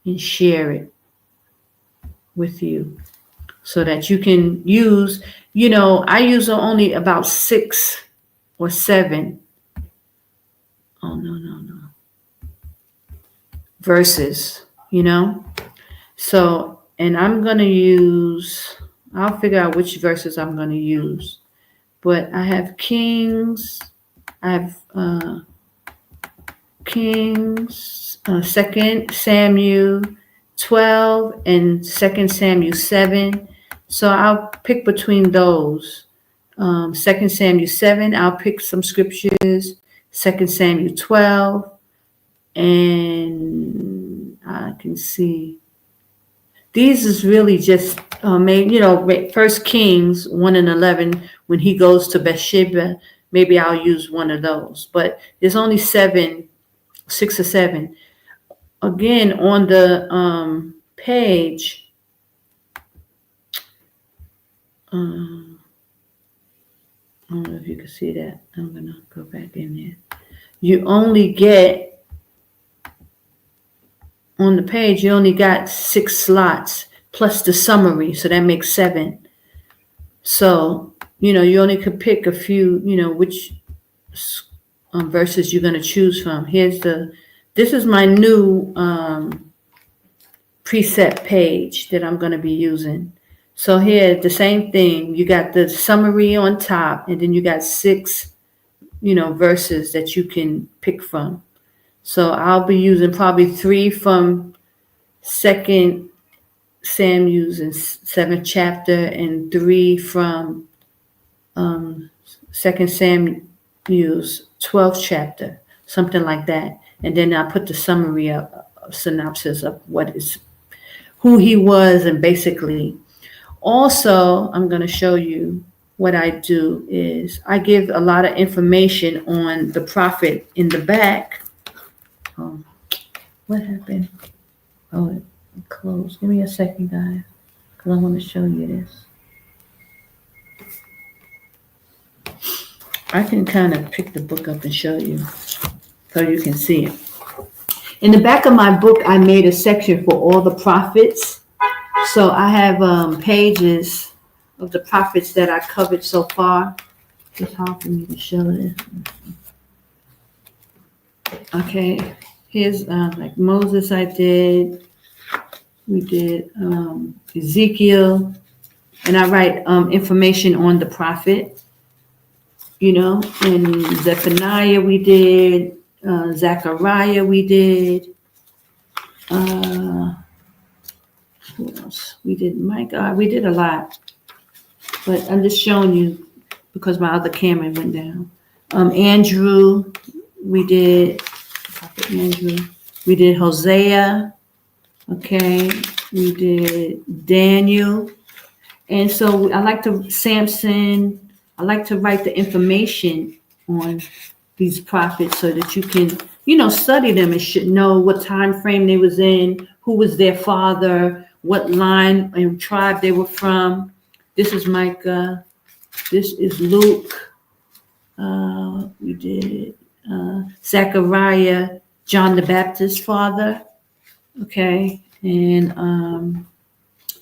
and share it with you so that you can use, I use only about 6 or 7. Oh, no. Verses, So, and I'm going to I'll figure out which verses I'm going to use. But I have Kings, I have Kings, 2 Samuel 12 and 2 Samuel 7. So I'll pick between those. 2 Samuel 7, I'll pick some scriptures. 2 Samuel 12. And I can see. These is really just First Kings 1 and 11, when he goes to Bathsheba, maybe I'll use one of those. But there's only 6 or 7. Again, on the page, I don't know if you can see that. I'm going to go back in there. You only get, on the page, you only got 6 slots plus the summary. So that makes 7. So, you only could pick a few, which verses you're going to choose from. This is my new preset page that I'm going to be using. So here, the same thing. You got the summary on top, and then you got 6, verses that you can pick from. So I'll be using probably 3 from 2 Samuel's 7th chapter and 3 from 2 Samuel's 12th chapter, something like that. And then I put the summary up, synopsis of who he was, and basically. Also, I'm going to show you what I do is I give a lot of information on the prophet in the back. What happened? Oh, it closed. Give me a second, guys, because I want to show you this. I can kind of pick the book up and show you so you can see it. In the back of my book, I made a section for all the prophets. So I have pages of the prophets that I covered so far. It's hard for me to show this. Okay, here's like Moses I did. We did Ezekiel. And I write information on the prophet, you know, and Zephaniah we did, Zechariah we did, who else? We did Micah, we did a lot, but I'm just showing you because my other camera went down. Andrew, we did, prophet Andrew, we did Hosea, okay, we did Daniel. And so I like to, Samson, I like to write the information on these prophets so that you can, you know, study them and should know what time frame they was in, who was their father, what line and tribe they were from. This is Micah. This is Luke. We did Zechariah, John the Baptist's father. Okay. And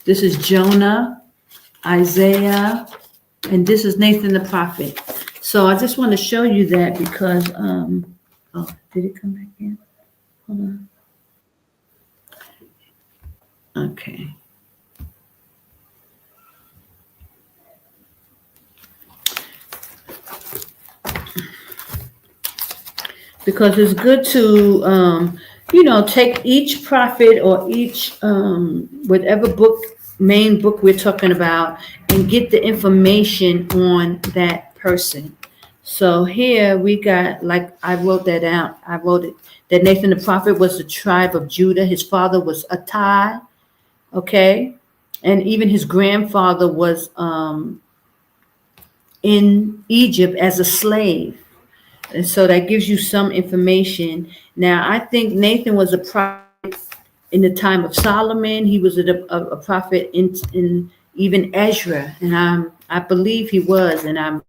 this is Jonah, Isaiah, and this is Nathan the prophet. So I just want to show you that because, oh, did it come back in? Hold on. Okay. Because it's good to, you know, take each prophet or each, whatever book, main book we're talking about, and get the information on that person. So here we got, like I wrote that out. I wrote it that Nathan the prophet was the tribe of Judah. His father was Attai, okay, and even his grandfather was in Egypt as a slave. And so that gives you some information. Now, I think Nathan was a prophet in the time of Solomon. He was a prophet in even Ezra, and I believe he was, and I'm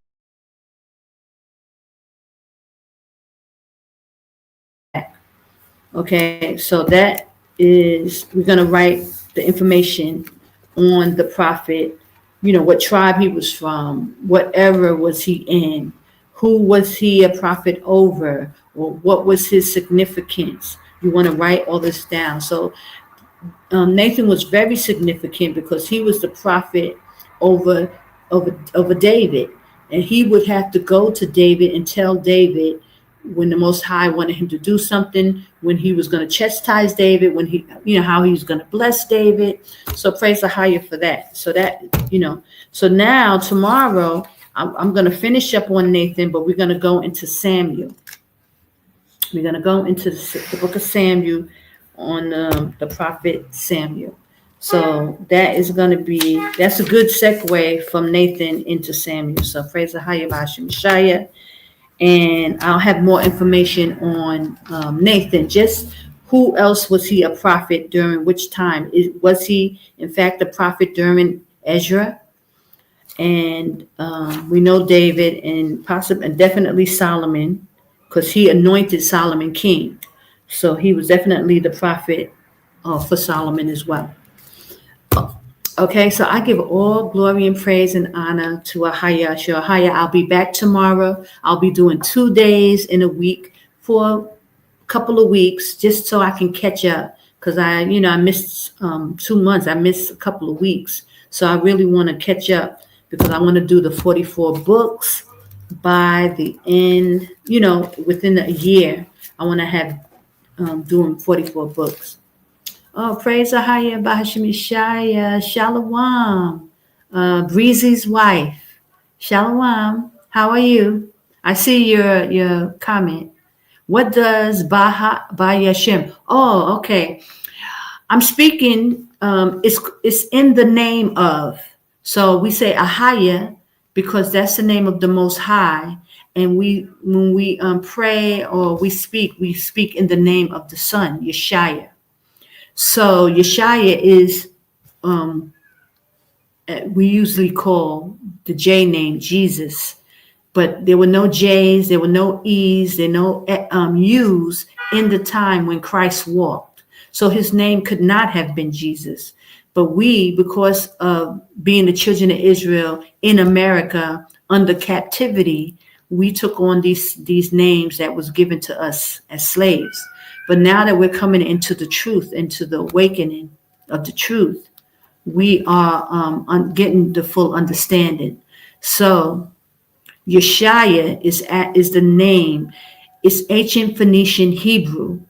okay. So that is, we're gonna write the information on the prophet. You know, what tribe he was from, what era was he in, who was he a prophet over, or what was his significance. You want to write all this down. So Nathan was very significant because he was the prophet over David, and he would have to go to David and tell David when the Most High wanted him to do something, when he was going to chastise David, when he, you know, how he was going to bless David. So praise the higher for that. So that, you know, so now tomorrow I'm going to finish up on Nathan, but we're going to go into Samuel. We're going to go into the book of Samuel on the prophet Samuel. So that is going to be, that's a good segue from Nathan into Samuel. So praise the higher Yashaya. And I'll have more information on Nathan. Just who else was he a prophet during which time? Was he, in fact, a prophet during Ezra? And we know David and possibly and definitely Solomon, because he anointed Solomon king. So he was definitely the prophet for Solomon as well. Okay, so I give all glory and praise and honor to Ahaya. Sure, Ahaya, I'll be back tomorrow. I'll be doing 2 days in a week for a couple of weeks just so I can catch up. Because I missed 2 months. I missed a couple of weeks. So I really want to catch up because I want to do the 44 books by the end, within a year. I want to have doing 44 books. Oh, praise Ahaya Bahashim Yashaya. Shalom. Breezy's wife. Shalom. How are you? I see your comment. What does Bahashim? Oh, okay. I'm speaking, it's in the name of. So we say Ahaya because that's the name of the Most High. And when we pray or we speak in the name of the Son, Yashaya. So Yashaya is, we usually call the J name Jesus, but there were no J's, there were no E's, there were no U's in the time when Christ walked. So his name could not have been Jesus. But we, because of being the children of Israel in America under captivity, we took on these names that was given to us as slaves. But now that we're coming into the truth, into the awakening of the truth, we are getting the full understanding. So Yashaya is the name. It's ancient Phoenician Hebrew,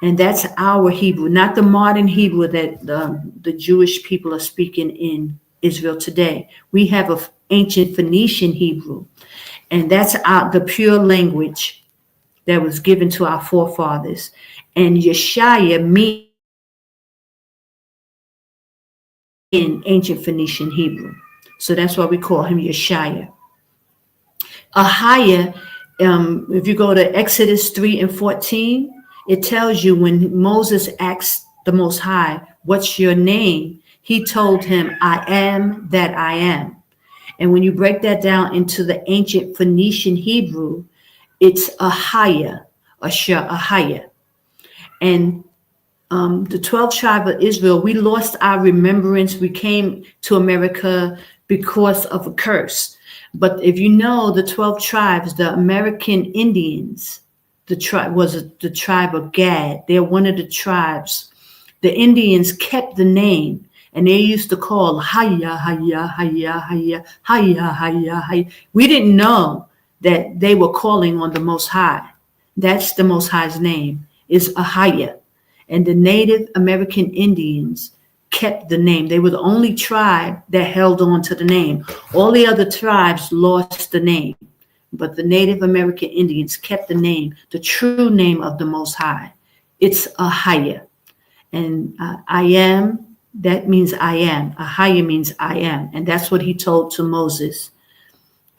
and that's our Hebrew, not the modern Hebrew that the Jewish people are speaking in Israel today. We have an ancient Phoenician Hebrew, and that's the pure language that was given to our forefathers. And Yashaya means in ancient Phoenician Hebrew. So that's why we call him Yashaya. Ahaya, if you go to Exodus 3:14, it tells you when Moses asked the Most High, "What's your name?" He told him, "I am that I am." And when you break that down into the ancient Phoenician Hebrew, it's Ahaya, Ahaya. And the 12 tribes of Israel, we lost our remembrance. We came to America because of a curse. But if you know the 12 tribes, the American Indians, the tribe of Gad. They're one of the tribes. The Indians kept the name, and they used to call Haya, Haya, Haya, Haya, Haya, Haya, Haya. We didn't know that they were calling on the Most High. That's the Most High's name, is Ahaya. And the Native American Indians kept the name. They were the only tribe that held on to the name. All the other tribes lost the name, but the Native American Indians kept the name, the true name of the Most High. It's Ahaya. And I am, that means I am. Ahaya means I am. And that's what he told to Moses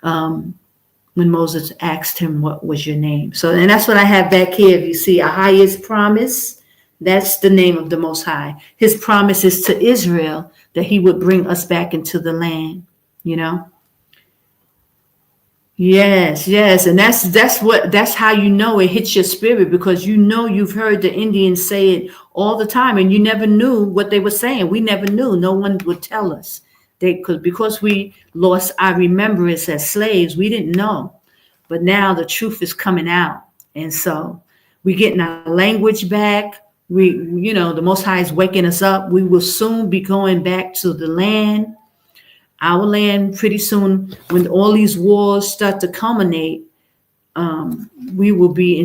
when Moses asked him, what was your name? So, and that's what I have back here. If you see Ahaya's promise, that's the name of the Most High. His promise is to Israel that he would bring us back into the land, you know? Yes. And that's how you know it hits your spirit, because you know you've heard the Indians say it all the time and you never knew what they were saying. We never knew. No one would tell us. Because we lost our remembrance as slaves, we didn't know. But now the truth is coming out. And so we're getting our language back. The Most High is waking us up. We will soon be going back to the land, our land, pretty soon. When all these wars start to culminate, we will be,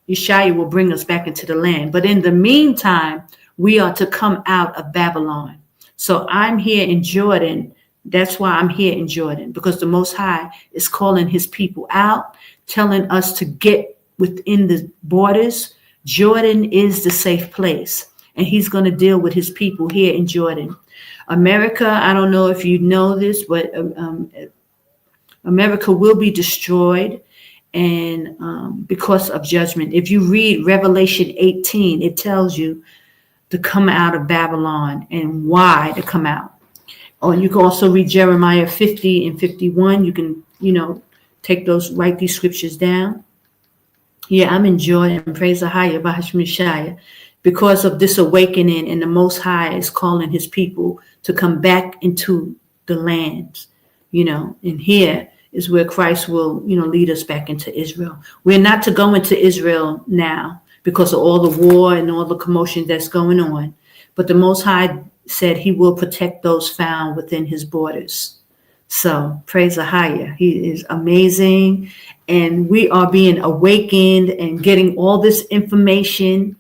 Yashaya will bring us back into the land. But in the meantime, we are to come out of Babylon. So I'm here in Jordan. That's why I'm here in Jordan, because the Most High is calling his people out, telling us to get within the borders. Jordan is the safe place, and he's going to deal with his people here in Jordan. America, I don't know if you know this, but America will be destroyed and because of judgment. If you read Revelation 18, it tells you to come out of Babylon and why to come out. Or you can also read Jeremiah 50 and 51. You can, write these scriptures down. Yeah, I'm enjoying, praise Yashaya, because of this awakening, and the Most High is calling his people to come back into the lands, and here is where Christ will, lead us back into Israel. We're not to go into Israel now because of all the war and all the commotion that's going on, but the Most High said he will protect those found within his borders. So praise Yashaya. He is amazing. And we are being awakened and getting all this information.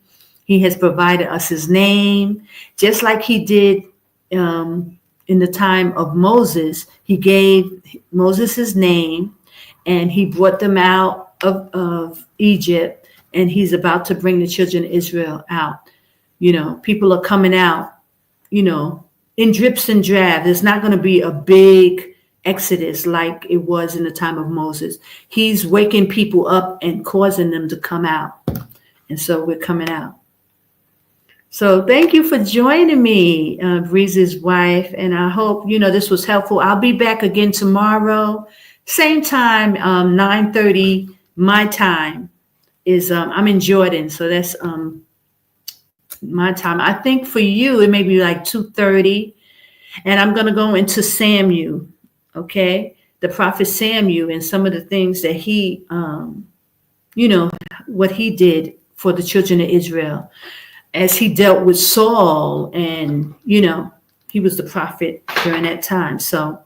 He has provided us his name, just like he did in the time of Moses. He gave Moses his name, and he brought them out of Egypt, and he's about to bring the children of Israel out. People are coming out, in drips and drabs. There's not going to be a big Exodus like it was in the time of Moses. He's waking people up and causing them to come out. And so we're coming out. So thank you for joining me, Breeze's wife. And I hope, this was helpful. I'll be back again tomorrow. Same time, 9:30 my time is, I'm in Jordan. So that's my time. I think for you, it may be like 2:30. And I'm going to go into Samuel, okay? The prophet Samuel and some of the things that he, what he did for the children of Israel as he dealt with Saul. And, he was the prophet during that time. So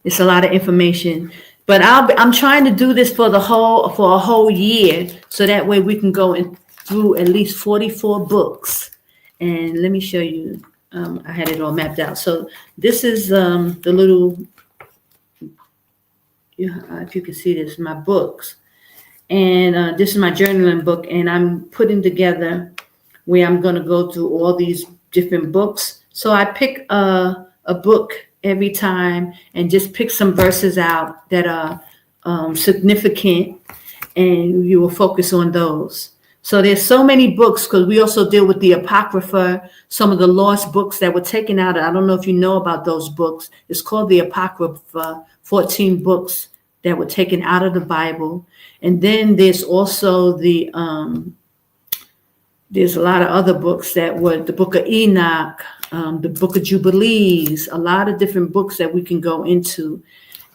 it's a lot of information. But I'm trying to do this for a whole year. So that way we can go through at least 44 books. And let me show you. I had it all mapped out. So this is the little, if you can see this, my books. And this is my journaling book. And I'm putting together where I'm going to go through all these different books. So I pick a book every time and just pick some verses out that are significant. And you will focus on those. So there's so many books because we also deal with the Apocrypha, some of the lost books that were taken out. I don't know if you know about those books. It's called the Apocrypha, 14 books that were taken out of the Bible. And then there's also there's a lot of other books that were the book of Enoch, the book of Jubilees, a lot of different books that we can go into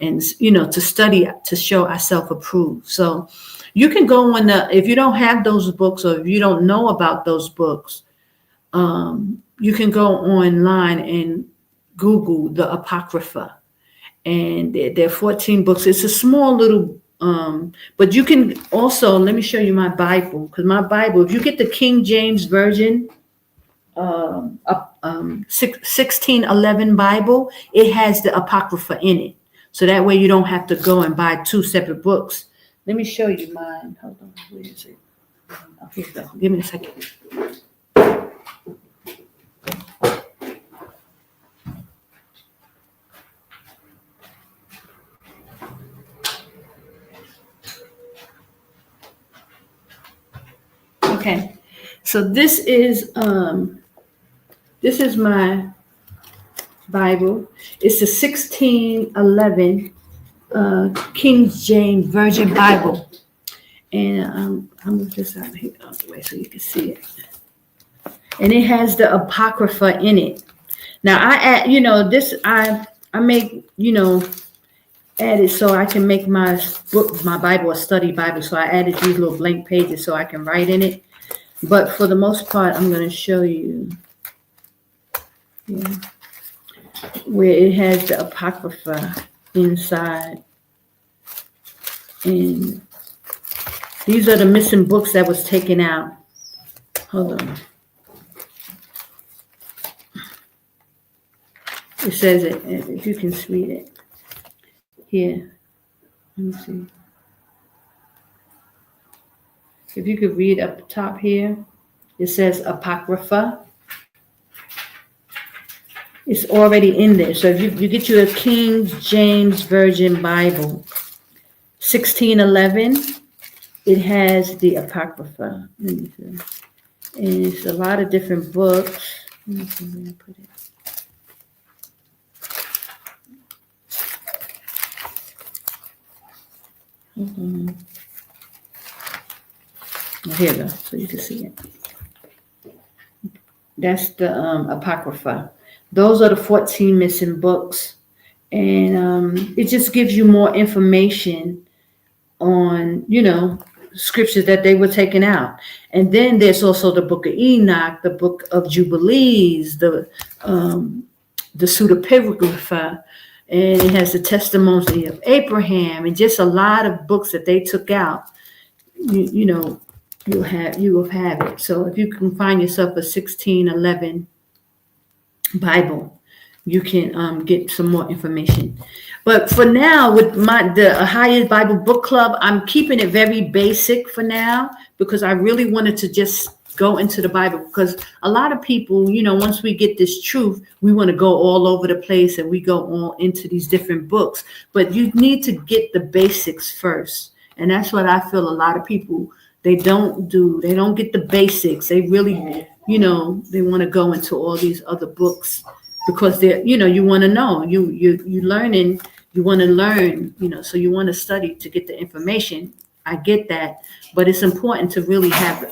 and, to study, to show ourselves approved. So you can go on if you don't have those books or if you don't know about those books, you can go online and Google the Apocrypha. And there are 14 books. It's a small little, but you can also, let me show you my Bible. Because my Bible, if you get the King James Version, 1611 Bible, it has the Apocrypha in it. So that way you don't have to go and buy two separate books. Let me show you mine. Hold on. Where is it? Oh, here you go. Give me a second. Okay. So this is my Bible. It's the 1611 King James Version Bible, and I'm gonna this out here out the way so you can see it. And it has the Apocrypha in it. Now I add, this I make, add it so I can make my book, my Bible, a study Bible. So I added these little blank pages so I can write in it. But for the most part, I'm going to show you where it has the Apocrypha inside. And these are the missing books that was taken out. Hold on. It says it, if you can read it. Here. Let me see. If you could read up top here, it says Apocrypha. It's already in there. So if you get you a King James Version Bible, 1611, it has the Apocrypha. Let me see. And it's a lot of different books. Let me see where I put it. Here we go, so you can see it. That's the Apocrypha. Those are the 14 missing books. And it just gives you more information on, scriptures that they were taken out. And then there's also the book of Enoch, the book of Jubilees, the pseudepigrapha, and it has the testimony of Abraham, and just a lot of books that they took out. You will have it. So if you can find yourself a 1611 Bible, you can get some more information. But for now, with the AHAYAH'S Bible Book Club, I'm keeping it very basic for now because I really wanted to just go into the Bible, because a lot of people, once we get this truth, we want to go all over the place and we go all into these different books. But you need to get the basics first. And that's what I feel a lot of people, they don't do. They don't get the basics. They really, they want to go into all these other books because they're, you want to know. You learning, you want to learn, so you want to study to get the information. I get that, but it's important to really have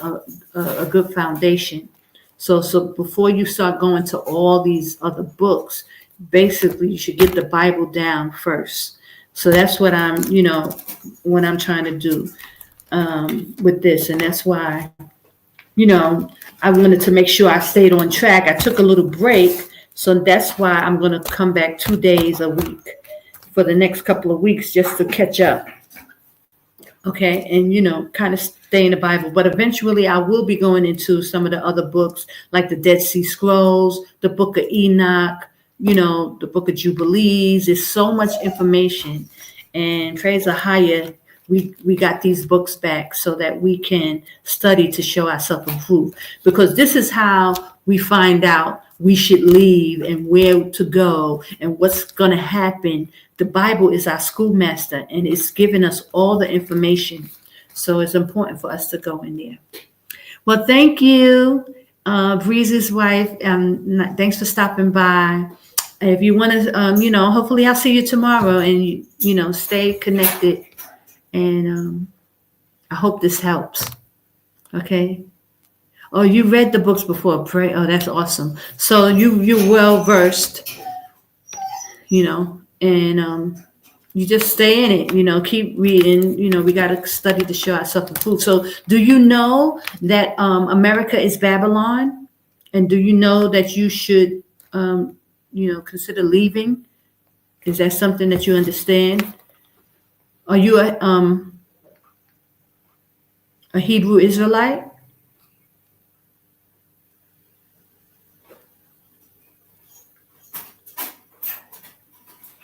a good foundation. So before you start going to all these other books, basically you should get the Bible down first. So that's what what I'm trying to do with this, and that's why, I wanted to make sure I stayed on track. I took a little break, so that's why I'm going to come back 2 days a week for the next couple of weeks just to catch up. Okay, and kind of stay in the Bible. But eventually I will be going into some of the other books, like the Dead Sea Scrolls, the Book of Enoch, the Book of Jubilees. There's so much information. And praise AHAYAH, we got these books back so that we can study to show ourselves approved. Because this is how we find out we should leave and where to go and what's going to happen. The Bible is our schoolmaster, and it's giving us all the information. So it's important for us to go in there. Well, thank you, Breeze's wife. Thanks for stopping by. If you want to, hopefully I'll see you tomorrow, and, stay connected. And I hope this helps. Okay. Oh, you read the books before. Pray. Oh, that's awesome. So you're well versed, and you just stay in it, keep reading, we got to study to show ourselves approved. So do you know that America is Babylon? And do you know that you should, consider leaving? Is that something that you understand? Are you a Hebrew Israelite?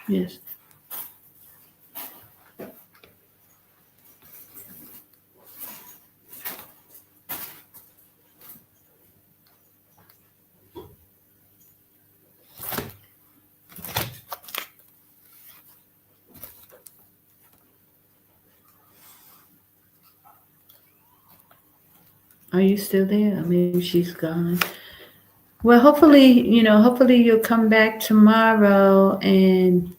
Yes. Are you still there? Or maybe she's gone. Well, hopefully you'll come back tomorrow, and,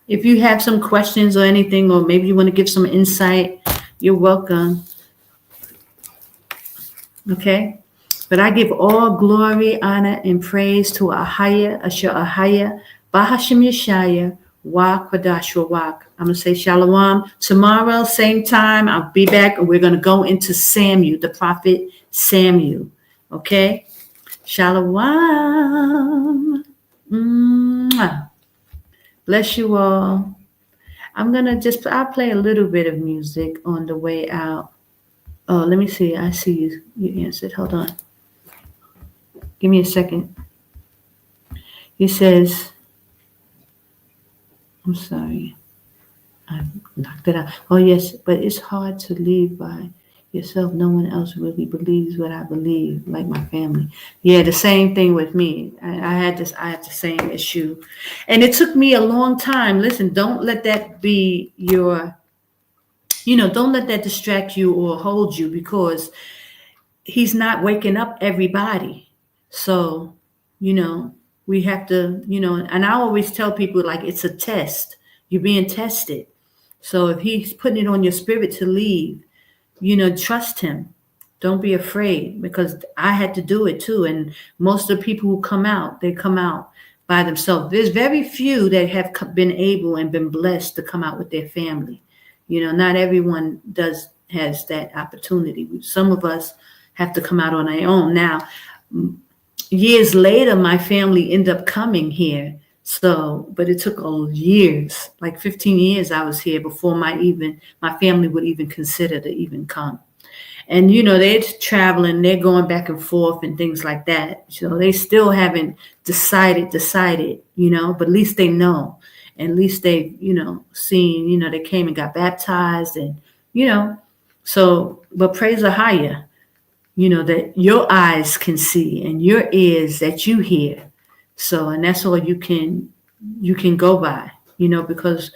if you have some questions or anything, or maybe you want to give some insight, you're welcome. Okay? But I give all glory, honor, and praise to AHAYAH, Asher AHAYAH, Bahashim Yashaya, Qadash, Rawach. I'm going to say shalom. Tomorrow, same time, I'll be back, and we're going to go into Samuel, the prophet Samuel. Okay? Shalom. Mwah. Bless you all. I'm going to I'll play a little bit of music on the way out. Oh, let me see. I see you. You answered. Hold on. Give me a second. He says, I'm sorry. I knocked it out. Oh, yes, but it's hard to leave by yourself. No one else really believes what I believe, like my family. Yeah, the same thing with me. I had the same issue. And it took me a long time. Listen, don't let that be your, don't let that distract you or hold you, because he's not waking up everybody. So, we have to, and I always tell people, like, it's a test. You're being tested. So if he's putting it on your spirit to leave, trust him. Don't be afraid, because I had to do it too. And most of the people who come out, they come out by themselves. There's very few that have been able and been blessed to come out with their family. Not everyone has that opportunity. Some of us have to come out on our own. Now, years later, my family ended up coming here. So, but it took years, like 15 years I was here before my family would even consider to even come. And, they're traveling, they're going back and forth and things like that. So they still haven't decided, but at least they know. And at least they've, seen, they came and got baptized and, so, but praise AHAYAH. that your eyes can see and your ears that you hear. So, and that's all you can go by, because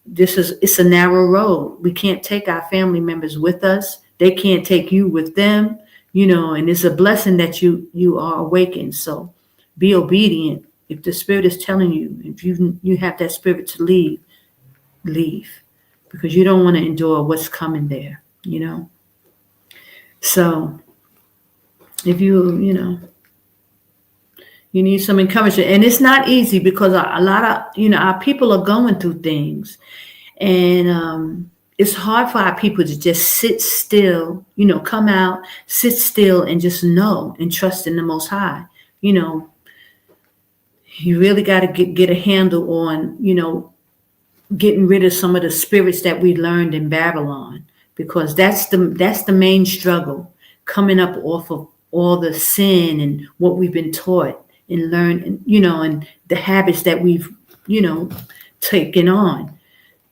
it's a narrow road. We can't take our family members with us. They can't take you with them, and it's a blessing that you are awakened. So be obedient. If the Spirit is telling you, if you have that spirit to leave, because you don't want to endure what's coming there, So if you need some encouragement, and it's not easy because a lot of our people are going through things, and it's hard for our people to just sit still, come out, sit still, and just know and trust in the Most High. You really got to get a handle on, getting rid of some of the spirits that we learned in Babylon, because that's the main struggle, coming up off of all the sin and what we've been taught and learned, and the habits that we've, taken on.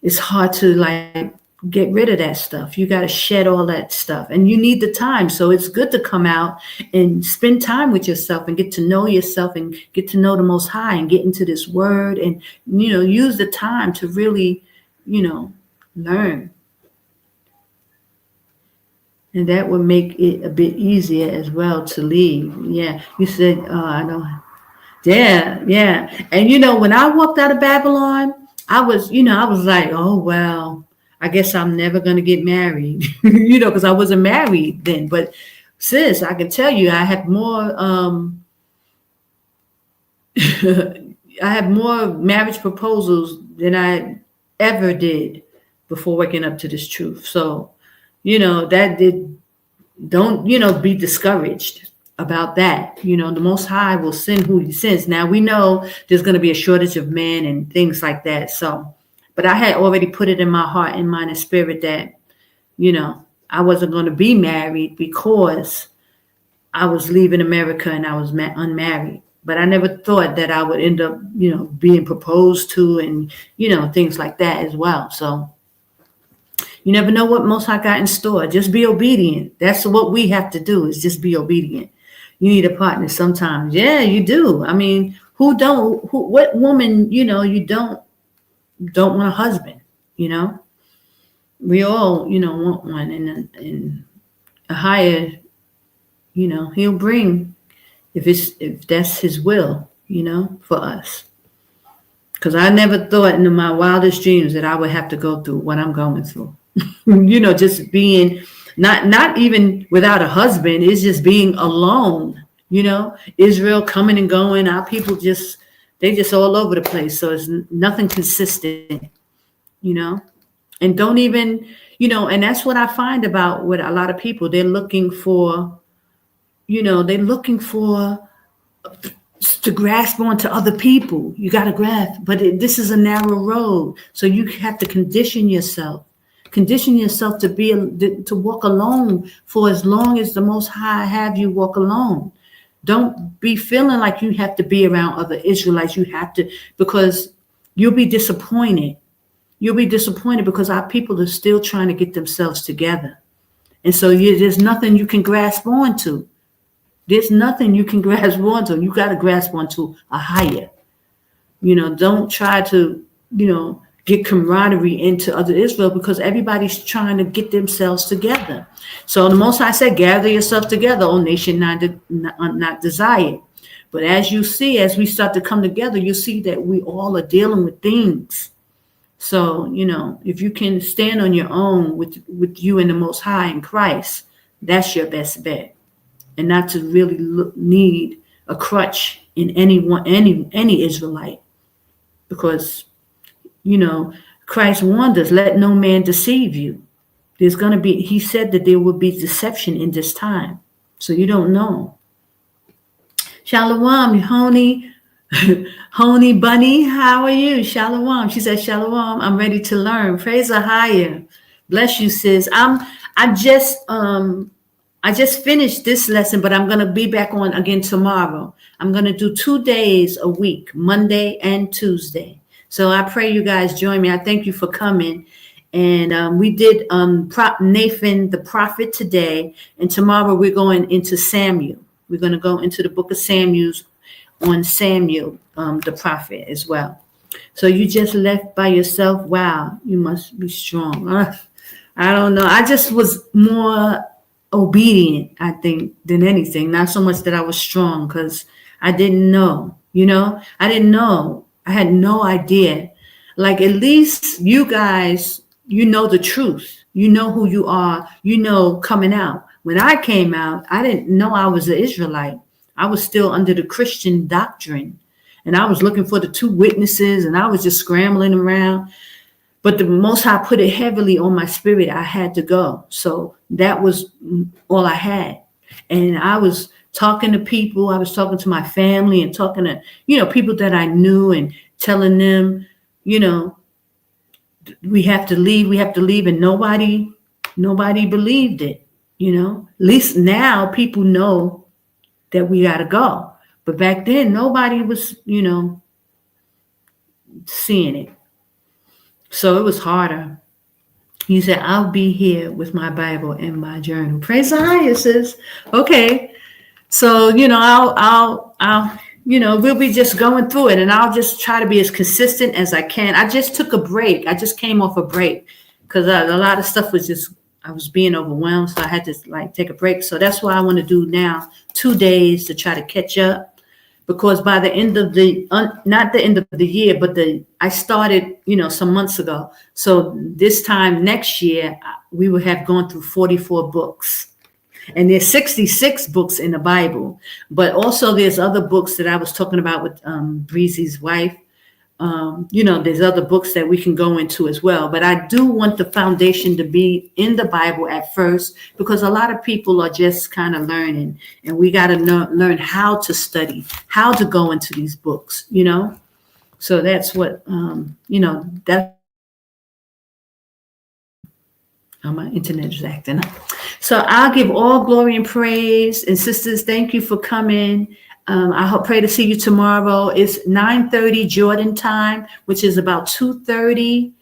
It's hard to get rid of that stuff. You got to shed all that stuff, and you need the time. So it's good to come out and spend time with yourself and get to know yourself and get to know the Most High and get into this word and, use the time to really, learn. And that would make it a bit easier as well to leave. Yeah. You said, I know. Yeah. And, when I walked out of Babylon, I was like, oh, well, I guess I'm never going to get married, because I wasn't married then. But sis, I can tell you, I had more, marriage proposals than I ever did before waking up to this truth. So, don't be discouraged about that. The Most High will send who he sends. Now we know there's going to be a shortage of men and things like that. So, but I had already put it in my heart and mind and spirit that, I wasn't going to be married because I was leaving America and I was unmarried. But I never thought that I would end up, being proposed to and, things like that as well. So you never know what Most High got in store. Just be obedient. That's what we have to do, is just be obedient. You need a partner sometimes. Yeah, you do. I mean, what woman, you don't want a husband, we all, want one, and a higher, he'll bring, if that's his will, for us. Because I never thought in my wildest dreams that I would have to go through what I'm going through. Just being not even without a husband, it's just being alone. Israel coming and going, our people they just all over the place. So it's nothing consistent, and don't even, and that's what I find about with a lot of people. They're looking for, to grasp onto other people. You got to grasp, but this is a narrow road. So you have to condition yourself to walk alone for as long as the Most High have you walk alone. Don't be feeling like you have to be around other Israelites. You have to, because you'll be disappointed. You'll be disappointed because our people are still trying to get themselves together. And so there's nothing you can grasp onto. There's nothing you can grasp onto. You got to grasp onto a higher. Don't try to, get camaraderie into other Israel, because everybody's trying to get themselves together. So the Most High said, gather yourself together, O nation not desired. But as we start to come together, you see that we all are dealing with things. So, if you can stand on your own with you and the Most High in Christ, that's your best bet. And not to really need a crutch in any Israelite. Because, Christ warned us, let no man deceive you. He said that there will be deception in this time. So you don't know. Shalom, Honey Bunny, how are you? Shalom. She said, Shalom, I'm ready to learn. Praise AHAYAH. Bless you, sis. I just finished this lesson, but I'm going to be back on again tomorrow. I'm going to do 2 days a week, Monday and Tuesday. So I pray you guys join me. I thank you for coming. And we did Nathan the prophet today, and tomorrow we're going into Samuel. We're going to go into the book of Samuel's on Samuel, the prophet as well. So you just left by yourself. Wow, you must be strong. I don't know. I just was more obedient, I think, than anything. Not so much that I was strong, because I didn't know. I didn't know. I had no idea. Like, at least you guys, you know the truth. You know who you are. You know coming out. When I came out, I didn't know I was an Israelite. I was still under the Christian doctrine. And I was looking for the two witnesses, and I was just scrambling around. But the Most High put it heavily on my spirit. I had to go. So that was all I had. And I was talking to people. I was talking to my family and talking to, people that I knew, and telling them, we have to leave. We have to leave. And nobody believed it. At least now people know that we got to go. But back then, nobody was, seeing it. So it was harder. He said, I'll be here with my Bible and my journal. Praise the highest, sis. Okay. So, I'll we'll be just going through it, and I'll just try to be as consistent as I can. I just took a break. I just came off a break because a lot of stuff I was being overwhelmed. So I had to take a break. So that's why I want to do now 2 days to try to catch up. Because by the end of not the end of the year, but I started, some months ago. So this time next year, we will have gone through 44 books. And there's 66 books in the Bible. But also there's other books that I was talking about with Breezy's wife. There's other books that we can go into as well. But I do want the foundation to be in the Bible at first, because a lot of people are just kind of learning, and we got to learn how to study, how to go into these books, So that's what, that. My internet is acting up. So I'll give all glory and praise. And sisters, thank you for coming. I pray to see you tomorrow. It's 9:30 Jordan time, which is about 2:30,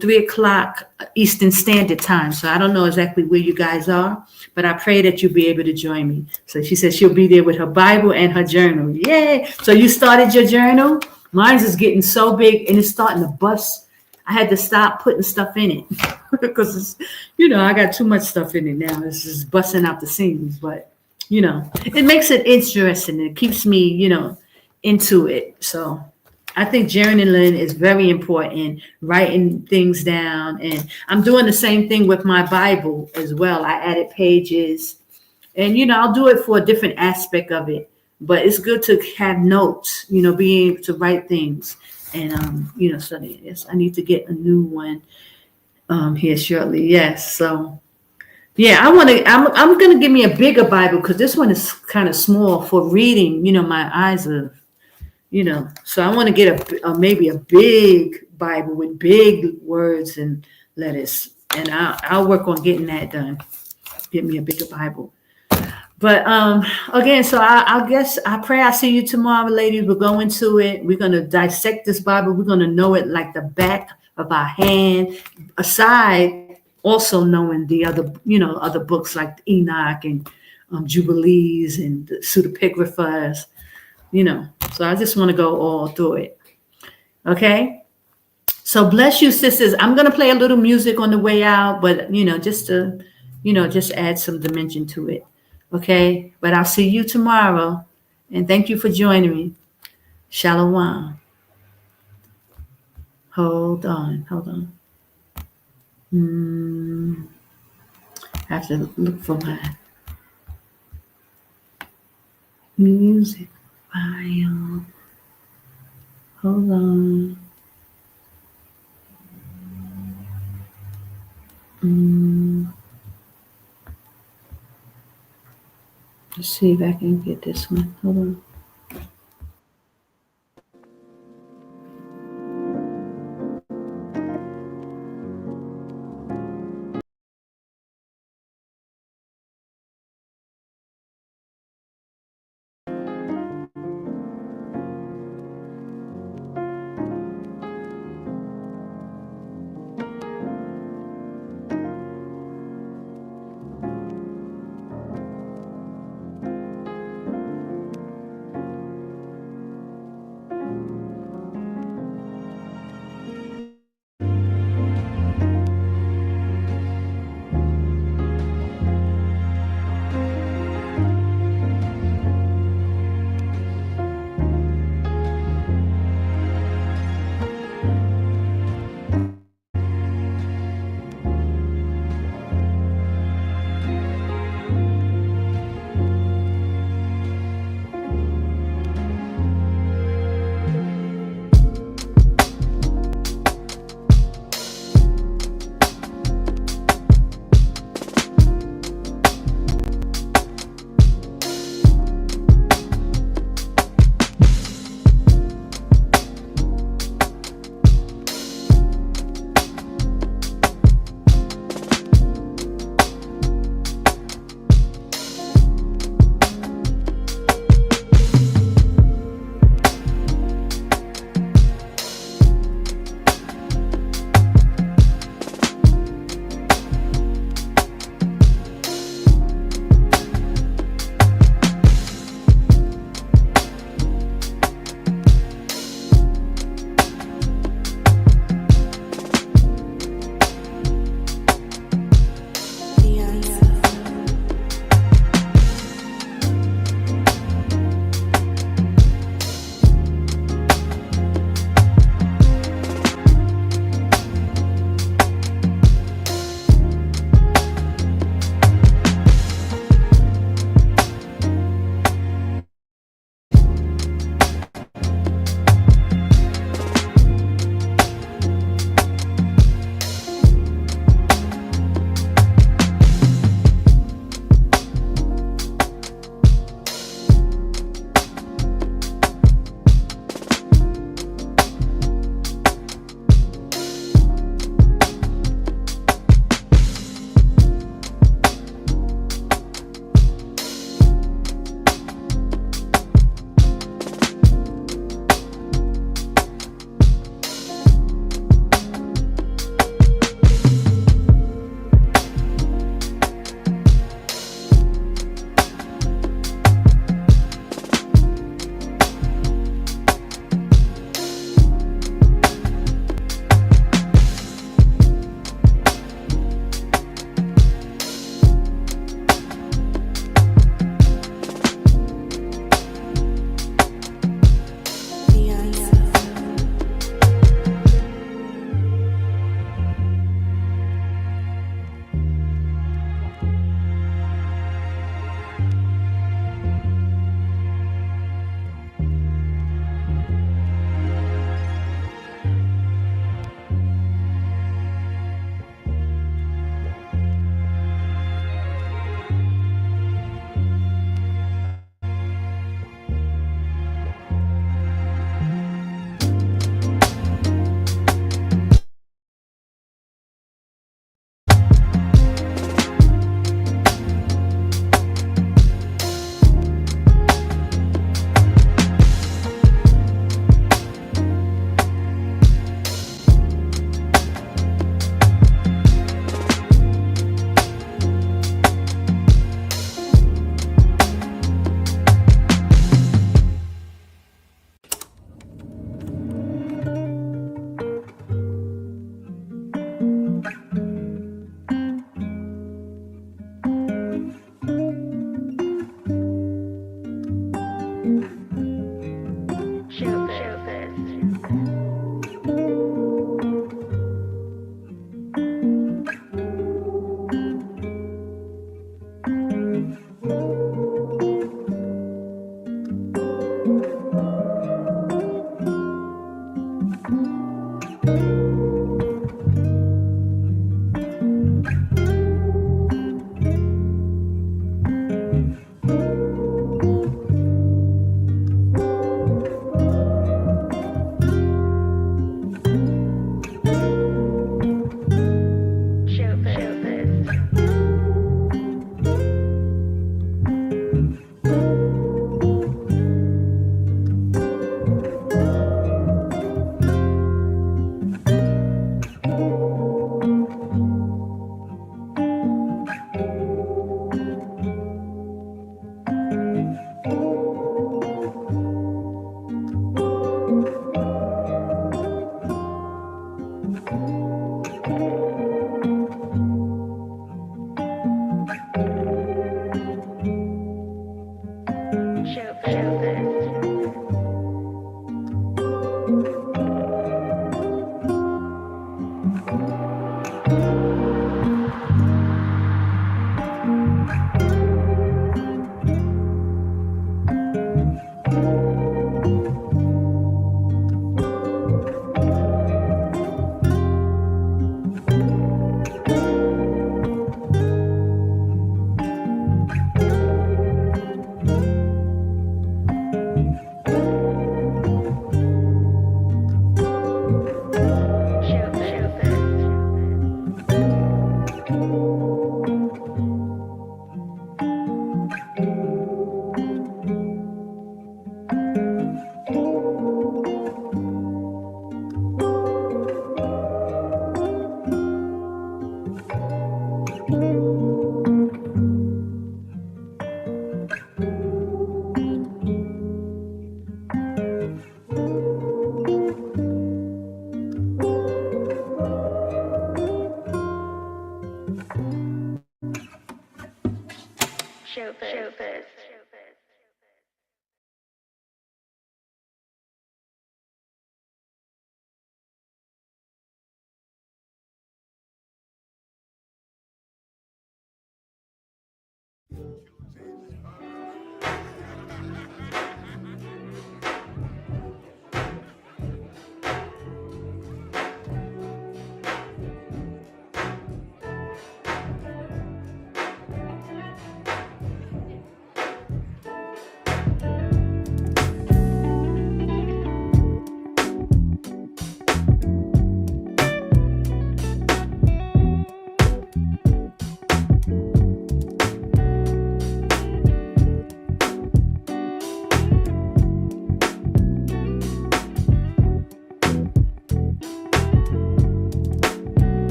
3 o'clock Eastern Standard Time. So I don't know exactly where you guys are, but I pray that you'll be able to join me. So she says she'll be there with her Bible and her journal. Yay. So you started your journal? Mine's is getting so big, and it's starting to bust. I had to stop putting stuff in it because I got too much stuff in it now. It's just busting out the seams, but it makes it interesting. It keeps me, into it. So I think journaling is very important, writing things down. And I'm doing the same thing with my Bible as well. I added pages, and, I'll do it for a different aspect of it. But it's good to have notes, being able to write things. And, study. Yes, I need to get a new one here shortly. Yes. So, yeah, I'm going to give me a bigger Bible, because this one is kind of small for reading. My eyes are, so I want to get maybe a big Bible with big words and letters. And I'll work on getting that done. Get me a bigger Bible. But again, so I pray I see you tomorrow, ladies. We'll go into it. We're going to dissect this Bible. We're going to know it like the back of our hand, aside also knowing the other, other books like Enoch and Jubilees and the Pseudepigraphas, So I just want to go all through it. Okay? So bless you, sisters. I'm going to play a little music on the way out, but, just to, just add some dimension to it. Okay, but I'll see you tomorrow. And thank you for joining me. Shalom. Hold on. I have to look for my music file. Hold on. Let's see if I can get this one. Hold on.